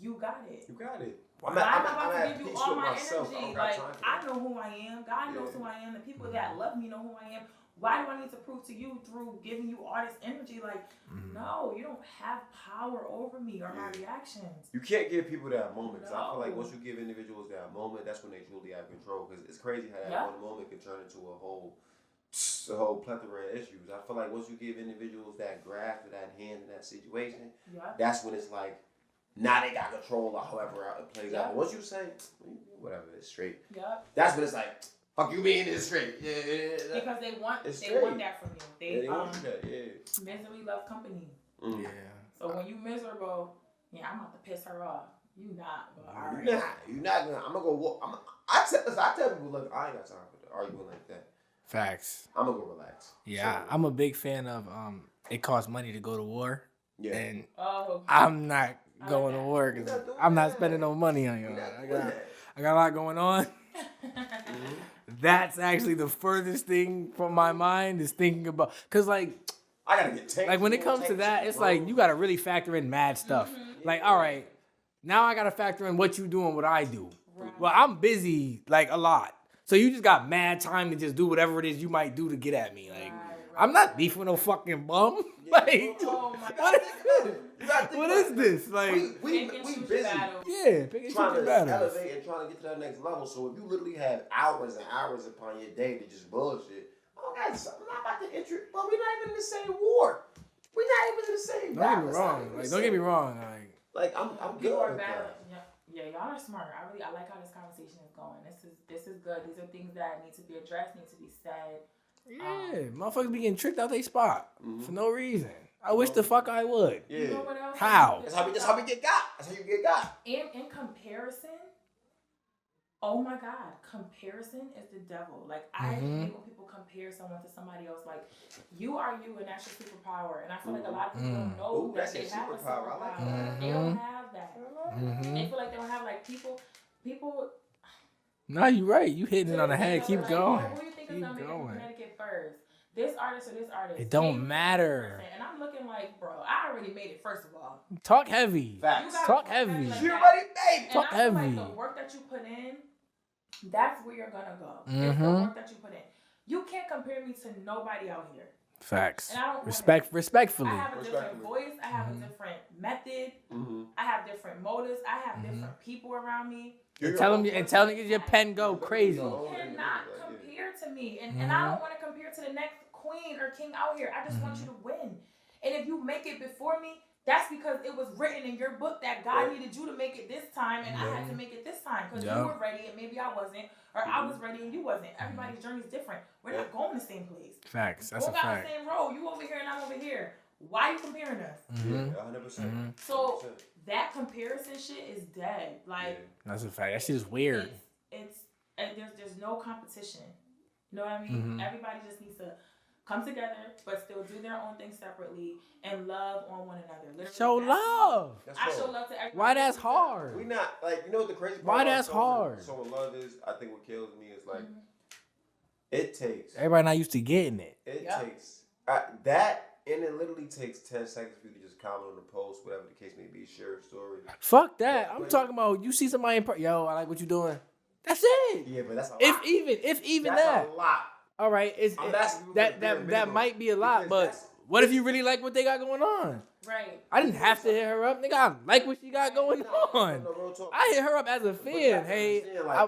You got it. You got it. I'm not about to give you all my energy. Like, I know who I am. God knows who I am. The people that love me know who I am. Why do I need to prove to you through giving you all this energy? Like, no, you don't have power over me or my reactions. You can't give people that moment. No. I feel like once you give individuals that moment, that's when they truly have control. Because it's crazy how that one moment can turn into a whole plethora of issues. I feel like once you give individuals that grasp or that hand in that situation, that's when it's like, now they got control of however it plays out. But once you say, whatever, it's straight. That's when it's like, fuck you mean it's straight. Yeah. Because they want that from you. They want that, misery love company. yeah. So when you miserable, I'm about to piss her off. You not, but all right. You're not gonna. I'm gonna go walk. I tell people, look, I ain't got time for arguing like that. Facts. I'm gonna go relax. Yeah, I'm a big fan of it costs money to go to war. Yeah. And Oh, I'm not going to war because I'm not spending no money on you. I got a lot going on. That's actually the furthest thing from my mind is thinking about, cause like I gotta get tanked. Like when it comes to that, it's like you gotta really factor in mad stuff. Like, all right, now I gotta factor in what you do and what I do. Right. Well, I'm busy like a lot, so you just got mad time to just do whatever it is you might do to get at me. Like, I'm not beefing with no fucking bum. Like, what is this? Like, we busy. Yeah, picking trying to battles. elevate and trying to get to that next level. So if you literally have hours and hours upon your day to just bullshit, I'm not about to enter. But we're not even in the same war. We're not even in the same. Don't get me wrong. Like, don't get me wrong. Like I'm good. Yeah, y'all are smart. I like how this conversation is going. This is good. These are things that need to be addressed, need to be said. Yeah, motherfuckers be getting tricked out they spot for no reason. I wish the fuck I would. Yeah. You know what else? How? That's how we get got. That's how you get got. In comparison, oh my God, comparison is the devil. Like I hate when people compare someone to somebody else. Like you are you, and that's your superpower. And I feel like a lot of people don't know that they have a superpower. I like that. They don't have that. They feel like they don't have like people. No, you right. You hitting it on the head. Keep like, going. Who do you think is Keep gonna make going. Connecticut first? This artist or this artist? It don't Maybe matter. And I'm looking like, bro, I already made it. First of all, Talk heavy. Facts. Talk heavy. Like You that. already made. And Talk I feel heavy. like the work that you put in, that's where you're gonna go. It's the work that you put in. You can't compare me to nobody out here. Facts. And I don't respectfully. I have a different voice. I have a different method. I have different motives. I have different people around me. And tell them your pen go crazy. You cannot compare to me. And I don't want to compare to the next queen or king out here. I just want you to win. And if you make it before me, that's because it was written in your book that God needed you to make it this time, and I had to make it this time because you were ready and maybe I wasn't, or I was ready and you wasn't. Everybody's journey is different. We're not going the same place. Facts. That's We a got fact. the same road. You over here and I'm over here. Why are you comparing us? Yeah, 100%. So that comparison shit is dead. Like That's a fact. That shit is weird. it's there's no competition. You know what I mean? Everybody just needs to come together, but still do their own thing separately and love on one another. Literally, Show love. I show love to everybody. Why that's hard? We not like you know what the crazy part. Why about that's showing- hard? Showing love is. I think what kills me is like it takes. Everybody not used to getting it. It takes that, and it literally takes 10 seconds for you to just comment on the post, whatever the case may be, share a story. Fuck that. I'm talking about you see somebody in yo, I like what you doing. That's it. Yeah, but that's a lot. If even that's that. a lot. All right, I'm asking you for the bare that minimum, might be a lot, because but what if you really like what they got going on? Right. I didn't have to hit her up, nigga. I like what she got going on. No, real talk. I hit her up as a fan. Hey, our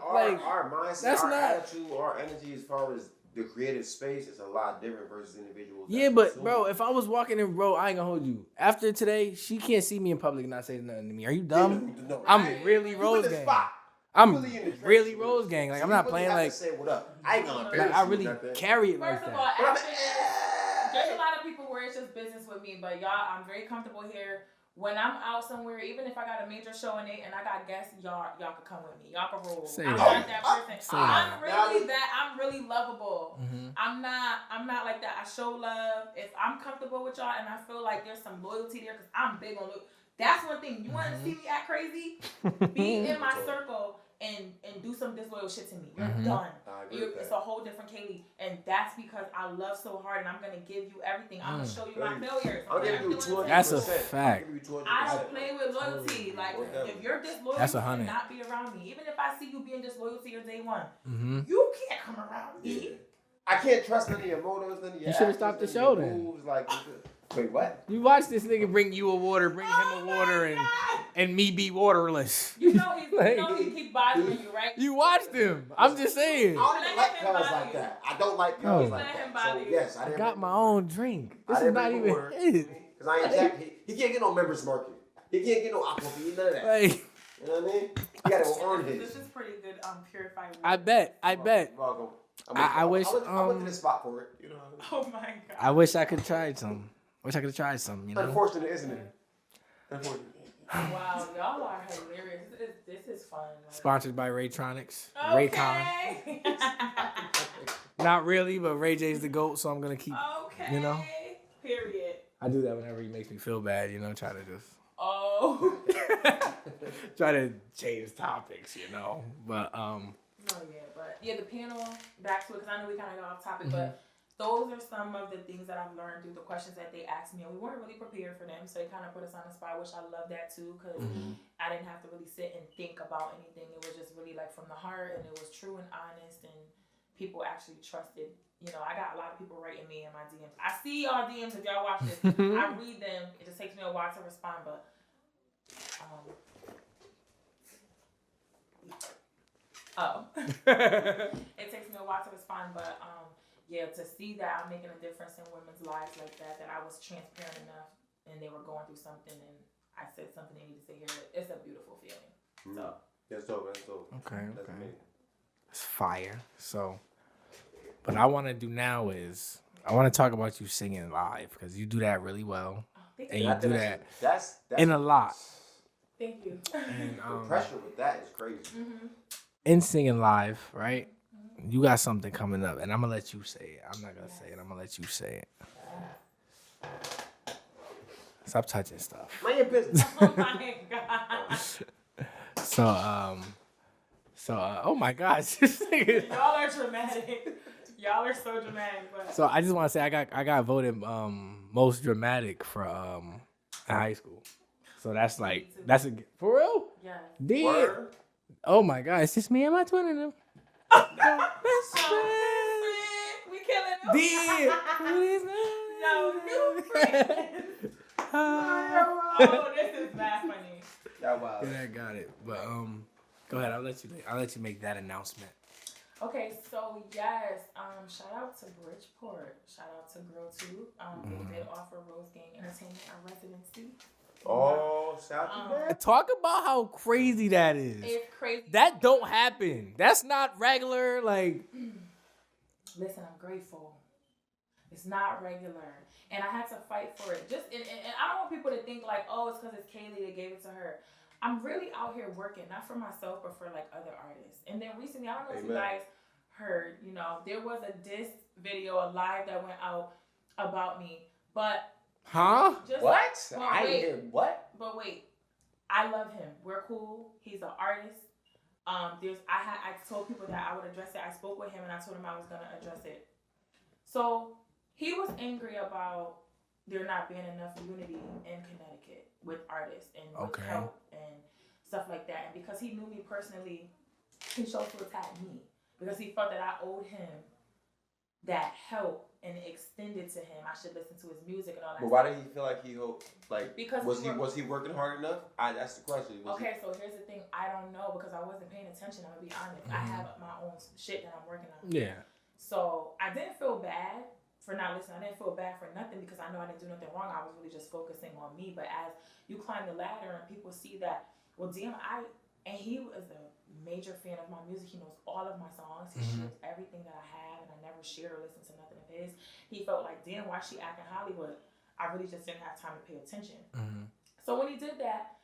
mindset, that's our not. attitude, our energy as far as the creative space is a lot different versus individuals. Yeah, but bro, if I was walking in, bro, I ain't gonna hold you. After today, she can't see me in public and not say nothing to me. Are you dumb? I'm really RoseGang. I'm really RoseGang. Like I'm not playing like. Say what up. I ain't gonna Like I really carry it like First of all, that. there's a lot of people where it's just business with me, but y'all, I'm very comfortable here. When I'm out somewhere, even if I got a major show and I got guests, y'all could come with me. Y'all can roll. Say I'm that. not that person. Say I'm that. really that. I'm really lovable. I'm not like that. I show love. If I'm comfortable with y'all and I feel like there's some loyalty there, because I'm big on loyalty. That's one thing. You want to see me act crazy? Be in my circle and do some disloyal shit to me. You're done. It's a whole different Kaeli. And that's because I love so hard and I'm going to give you everything. I'm going to show you my failures. I'll give you 200%. That's a fact. I don't play with loyalty. Like, if you're disloyal, That's you 100. cannot be around me. Even if I see you being disloyal to your day one, you can't come around me. I can't trust none of your motives, none of your You should have stopped the show then. moves, like, wait, what? You watch this nigga bring you a water, bring him a water, and me be waterless. You know he keep bothering you, right? You watched him. I'm just saying. I don't even like cuz like that. I don't like cuz like Let him that. So bother you. yes, I I didn't. got my own drink. This is not even his. Because I ain't Jack. He can't get no members market. He can't get no aquafeed, none of that. Like, You know what I mean? He got to earn his. This is pretty good purified I bet. Welcome. I wish, I went to this spot for it. You know. Oh my God. I wish I could try some. Wish I could try some. You know. Unfortunate, isn't it? Unfortunate. Wow, y'all are hilarious. This is fun. Like, Sponsored by Raytronics. okay. Raycon. Not really, but Ray J's the GOAT, so I'm gonna keep. Okay. You know. Period. I do that whenever he makes me feel bad. You know, try to just. Oh. Try to change topics. You know, but Oh yeah, the panel, back to it, because I know we kind of got off topic, but those are some of the things that I've learned through the questions that they asked me, and we weren't really prepared for them, so they kind of put us on the spot, which I love that too, because I didn't have to really sit and think about anything. It was just really like from the heart, and it was true and honest, and people actually trusted. You know, I got a lot of people writing me in my DMs. I see y'all DMs if y'all watch this. I read them. It just takes me a while to respond, but it takes me a while to respond, but yeah, to see that I'm making a difference in women's lives like that I was transparent enough and they were going through something and I said something they need to say here, it's a beautiful feeling. So That's dope. That's dope. Okay. That's amazing. It's fire. So, what I want to do now is I want to talk about you singing live because you do that really well, and you do that That's in a lot. thank you. And the pressure with that is crazy. in singing live, right? You got something coming up, and I'm gonna let you say it. I'm not gonna say it. I'm gonna let you say it. Stop touching stuff. Mind your business. Oh my god. Oh my gosh, this nigga. Y'all are dramatic. Y'all are so dramatic. But So I just want to say I got voted most dramatic for in high school. So that's like that's a for real. yeah. Damn. Word. Oh my god, it's just me and my twin in them. Best friend. We killing them. Damn. No, new friends. Oh, this is mad funny. That wild. Yeah, I got it. But go ahead. I'll let you make that announcement. Okay, so yes, shout out to Bridgeport. Shout out to Girl 2. They did offer RoseGang Entertainment a residency. Oh, shout out to that. Talk about how crazy that is. It's crazy. That don't happen. That's not regular. Like, Listen, I'm grateful. It's not regular. And I had to fight for it. And I don't want people to think like, oh, it's because it's Kaeli that gave it to her. I'm really out here working, not for myself, but for like other artists. And then recently, I don't know if you guys heard, there was a diss video, a live that went out about me. But huh? What? Well, I wait. hear what? But wait, I love him. We're cool. He's an artist. I told people that I would address it. I spoke with him and I told him I was gonna address it. So he was angry about there not being enough unity in Connecticut with artists and with help and stuff like that. And because he knew me personally, he chose to attack me because he felt that I owed him that help and extended to him. I should listen to his music and all that. But why did he feel like he hoped? Like, because was he working hard enough? That's the question. Okay, so here's the thing. I don't know because I wasn't paying attention. I'm gonna be honest. I have my own shit that I'm working on. Yeah. So I didn't feel bad for not listening. I didn't feel bad for nothing because I know I didn't do nothing wrong. I was really just focusing on me. But as you climb the ladder and people see that, well, damn, and he was a major fan of my music. He knows all of my songs. He shares everything that I have, and I never share or listen to nothing of his. He felt like, damn, why she acting Hollywood? I really just didn't have time to pay attention. So when he did that,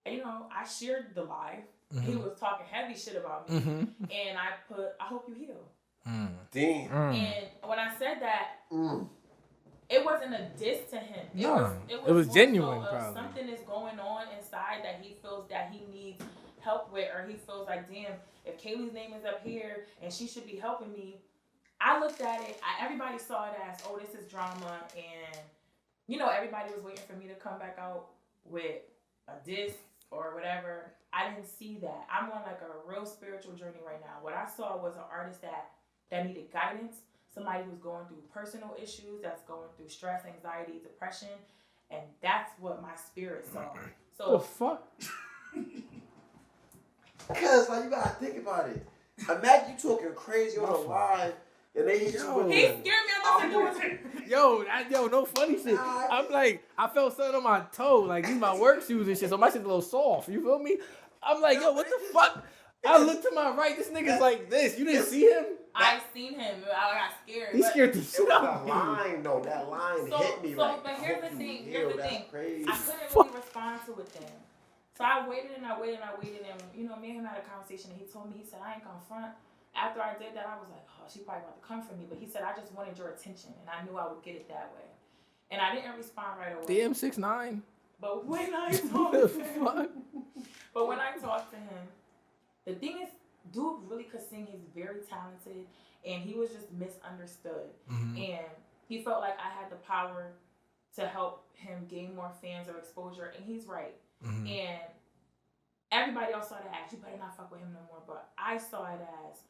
I shared the live. He was talking heavy shit about me, and I put, I hope you heal. Damn. And when I said that, it wasn't a diss to him. It was genuine, probably. Something is going on inside that he feels that he needs help with, or he feels like, damn, if Kaeli's name is up here and she should be helping me. I looked at it, everybody saw it as, oh, this is drama, and everybody was waiting for me to come back out with a diss or whatever. I didn't see that. I'm on like a real spiritual journey right now. What I saw was an artist that needed guidance, somebody who's going through personal issues, that's going through stress, anxiety, depression, and that's what my spirit saw. So the fuck? Cause like you gotta think about it. Imagine you talking crazy on a live and they hit you with he scared me. I'm not saying Yo, no funny shit. I'm like, I felt something on my toe. Like, these my work shoes and shit, so my shit's a little soft. You feel me? I'm like, yo, what the fuck? I look to my right. This nigga's like this. You didn't see him? I seen him. I got scared. He scared the shit out of that me. line though. That line hit me like. But here's the thing. Crazy. I couldn't really respond to it then. So I waited and me and him had a conversation, and he told me, he said, I ain't gonna front. After I did that, I was like, oh, she probably about to come for me. But he said, I just wanted your attention, and I knew I would get it that way. And I didn't respond right away. Damn, 6'9". But when I talked to him, the thing is, dude really could sing. He's very talented, and he was just misunderstood. And he felt like I had the power to help him gain more fans or exposure, and he's right. And everybody else saw that as, you better not fuck with him no more. But I saw it as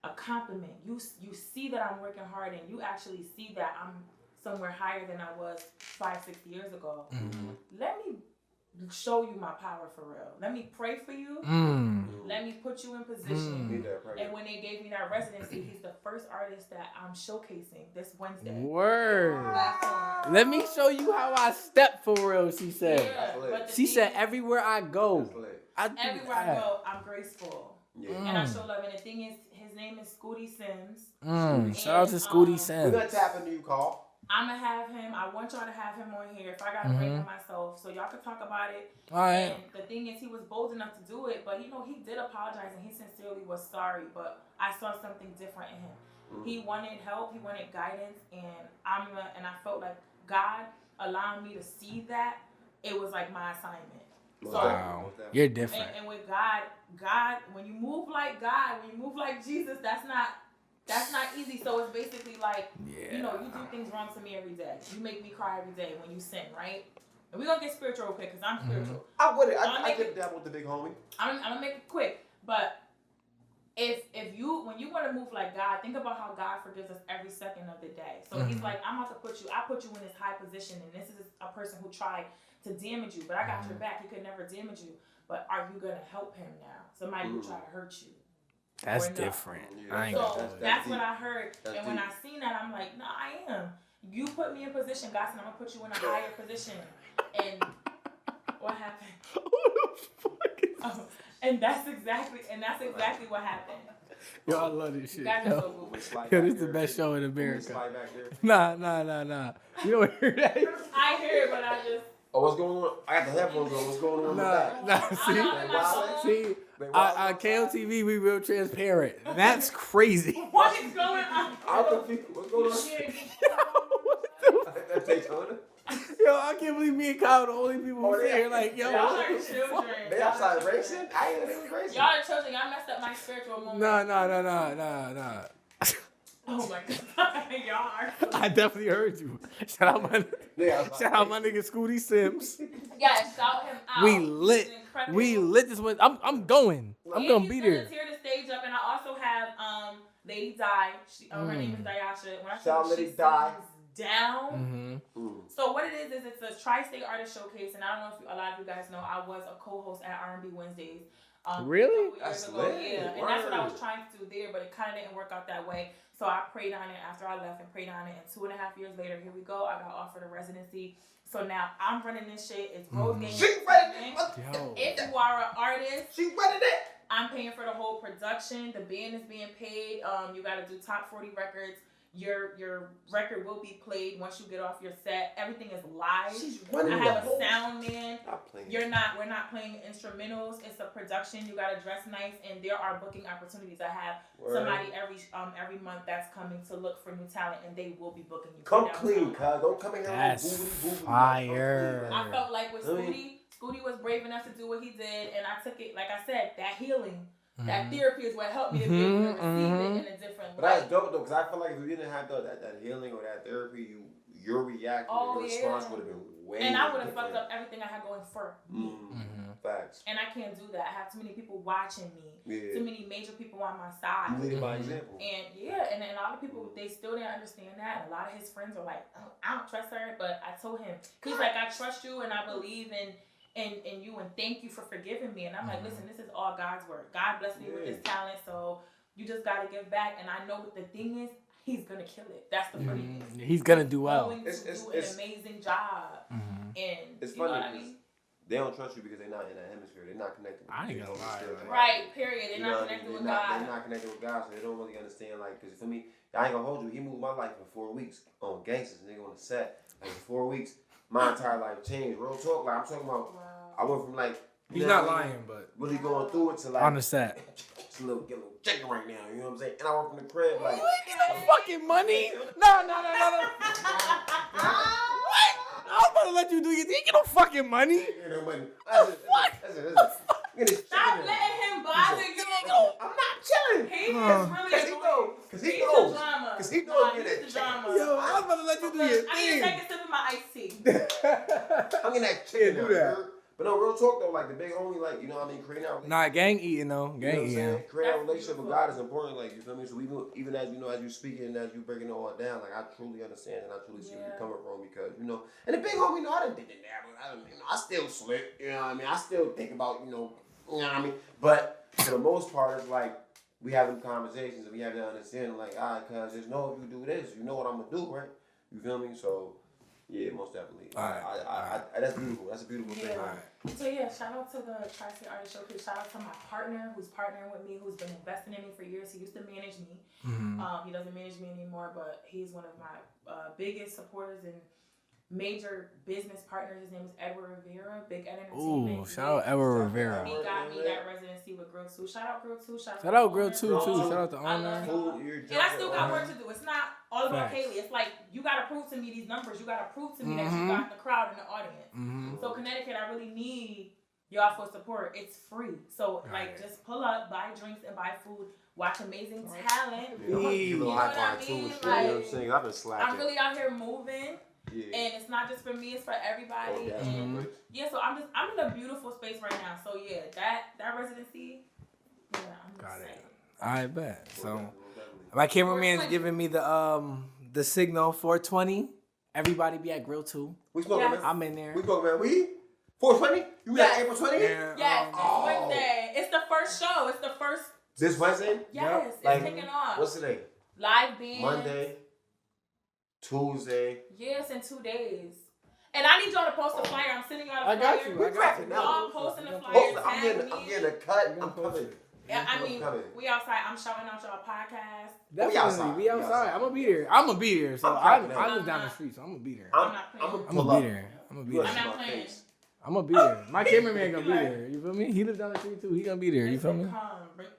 a compliment. You see that I'm working hard, and you actually see that I'm somewhere higher than I was 5-6 years ago. show you my power for real. Let me pray for you. Let me put you in position. And when they gave me that residency, he's the first artist that I'm showcasing this Wednesday. Word. Let me show you how I step for real, she said. Yeah, she said, everywhere I go. Everywhere I go, I'm graceful. Yeah. And I show love. And the thing is, his name is Scooty Sims. Shout out to Scooty Sims. We're going to tap into you, Carl. I'm going to have him. I want y'all to have him on here if I got to bring him myself. So y'all can talk about it. All right. And the thing is, he was bold enough to do it. But, he did apologize and he sincerely was sorry. But I saw something different in him. He wanted help. He wanted guidance. And I felt like God allowing me to see that. It was like my assignment. Wow. You're different. And with God, when you move like God, when you move like Jesus, that's not easy. So it's basically like, you do things wrong to me every day. You make me cry every day when you sin, right? And we're going to get spiritual real quick because I'm spiritual. I would. I get down with the big homie. I'm going to make it quick. But when you want to move like God, think about how God forgives us every second of the day. So he's like, I put you in this high position. And this is a person who tried to damage you. But I got your back. He could never damage you. But are you going to help him now? Somebody who tried to hurt you. That's different. So that's what I heard. And when I seen that, I'm like, no, I am. You put me in position, God said, I'm going to put you in a higher position. And what happened? And that's exactly what happened. Yo, I love this shit. Yo, this is the best show in America. Nah. You don't hear that? I hear it, but I just... Oh, what's going on? I got the headphones on. What's going on? See, on KOTV, we real transparent. That's crazy. What is going on? What's going on? That's Daytona. Yo, I can't believe me and Kyle the only people who sit here like, yo. Y'all are children. They outside racing? I ain't even racing. Y'all are children. Y'all messed up my spiritual moment. Nah. Oh my God, y'all are. I definitely heard you. Shout out my nigga Scooty Sims. Yeah, shout him out. We lit this one. I'm going. I'm gonna be there. Tear the stage up, and I also have Lady Di. Her name is Dayasha. When I shout she Lady Di. Down. So what it is it's a tri-state artist showcase, and I don't know if a lot of you guys know, I was a co-host at R&B Wednesdays. Really? That's ago. Yeah, and that's what I was trying to do there, but it kind of didn't work out that way. So I prayed on it after I left and prayed on it, and 2.5 years later, here we go. I got offered a residency. So now I'm running this shit. It's RoseGang. She running it. If you are an artist, she running it. I'm paying for the whole production. The band is being paid. You got to do top 40 records. Your record will be played once you get off your set. Everything is live. I have a sound man. We're not playing instrumentals. It's a production. You gotta dress nice, and there are booking opportunities. I have somebody every month that's coming to look for new talent, and they will be booking you. Come clean, cuz. Don't come in here. That's fire. I felt like with Scooty was brave enough to do what he did, and I took it, like I said, that healing. That therapy is what helped me to be able to receive it in a different way. But that's dope though, because I feel like if you didn't have that healing or that therapy, your reaction, your response would have been way. And I would have fucked up everything I had going for me. Facts. And I can't do that. I have too many people watching me. Yeah. Too many major people on my side. You lead by example. And and a lot of people, they still didn't understand that. And a lot of his friends are like, oh, I don't trust her. But I told him, he's like, I trust you and I believe in you, and thank you for forgiving me. And I'm like, listen, this is all God's work. God blessed me with this talent, so you just got to give back. And I know what the thing is, he's going to kill it. That's the funny thing. He's going to do well. He's going to do an amazing job. And it's you know funny what I mean? They don't trust you because they're not in that hemisphere. They're not connected. I ain't gonna lie. Right, period. They're not connected with God. They're not connected with God, so they don't really understand. Like, because for me, I ain't gonna hold you. He moved my life in 4 weeks on Gangsters, nigga, on the set. Like, in 4 weeks, my entire life changed. Real talk. Like, I'm talking about. Wow. I went from like. He's not lying, but. Really going through it to like. On the set. Just get a little chicken right now. You know what I'm saying? And I went from the crib like. You ain't get no fucking money. No. I was about to let you do your thing. You get no fucking money. You know, money. Stop letting him bother you. I'm not chilling. He is really Because he knows. Drama. Because he knows He's the drama. Yo, I was about to let you do your I thing. need to take a sip of my iced tea. I'm getting that chicken. Do that. But no, real talk though, like the big homie, like, you know what I mean, creating out. Nah, gang eating though. Gang eating. Creating a relationship with God is important, like, you feel me? So even as you know, as you speaking and as you breaking it all down, like, I truly understand and I truly see where you're coming from because, you know, and the big homie, I done did that. I I still slip. You know what I mean? I still think about, you know what I mean? But for the most part, it's like we have them conversations and we have to understand, like, all right, cuz just know if you do this, you know what I'm gonna do, right? You feel me? So yeah, most definitely. That's beautiful. That's a beautiful thing. So yeah, shout out to the Tri-State Artist Showcase. Shout out to my partner who's partnering with me, who's been investing in me for years. He used to manage me. He doesn't manage me anymore, but he's one of my biggest supporters and major business partners. His name is Edward Rivera, Big Ed Entertainment. Ooh, shout out Edward Rivera. He got me that residency with Grill 2. Shout out Grill 2. Shout out Grill 2 too. Shout out the I owner. love y'all. And I still got work to do. It's not all about Kaeli. It's like you gotta prove to me these numbers. You gotta prove to me that you got the crowd and the audience. So Connecticut, I really need y'all for support. It's free. So like just pull up, buy drinks and buy food. Watch amazing talent. You know what I mean? You know what I'm saying? I've been slacking. I'm really out here moving. Yeah. And it's not just for me, it's for everybody. And yeah, so I'm in a beautiful space right now. So yeah, that residency, yeah, I'm got excited. it. I bet. So my cameraman's giving me the signal 420. Everybody be at Grill 2. We smoking, man. I'm in there. We smoking, man. We 420? You got April 20th? Yeah. Yes, it's Wednesday. It's the first show. It's the first. This Wednesday? Yes, it's kicking off. What's today? Live band. Monday. Tuesday. Yes, in 2 days. And I need y'all to post a flyer. I'm sending y'all a flyer. I got you. Y'all posting the flyer. I'm getting a cut. I'm coming. Yeah, I mean, we outside. I'm shouting out y'all podcast. Definitely, we outside. I'm gonna be there. So I live down the street, so I'm gonna be there. I'm not playing. I'm gonna be there. I'm not playing. I'm gonna be there. My cameraman gonna be there. You feel me? He lives down the street too. He gonna be there. You feel me? Come,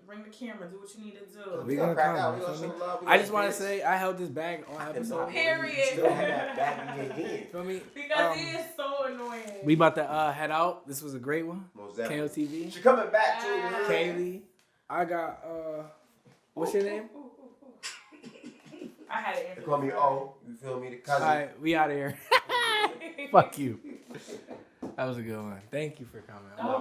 bring the camera. Do what you need to do. We gonna come. You feel me? I just want to say I held this bag all episode. Period. Still have that bag in your hand. Feel me? Because it is so annoying. We about to head out. This was a great one. Most definitely. KOTV. She coming back too. Kaeli. I got what's your name? I had it. They call me O. You feel me? The cousin. All right, we out of here. Fuck you. That was a good one. Thank you for coming.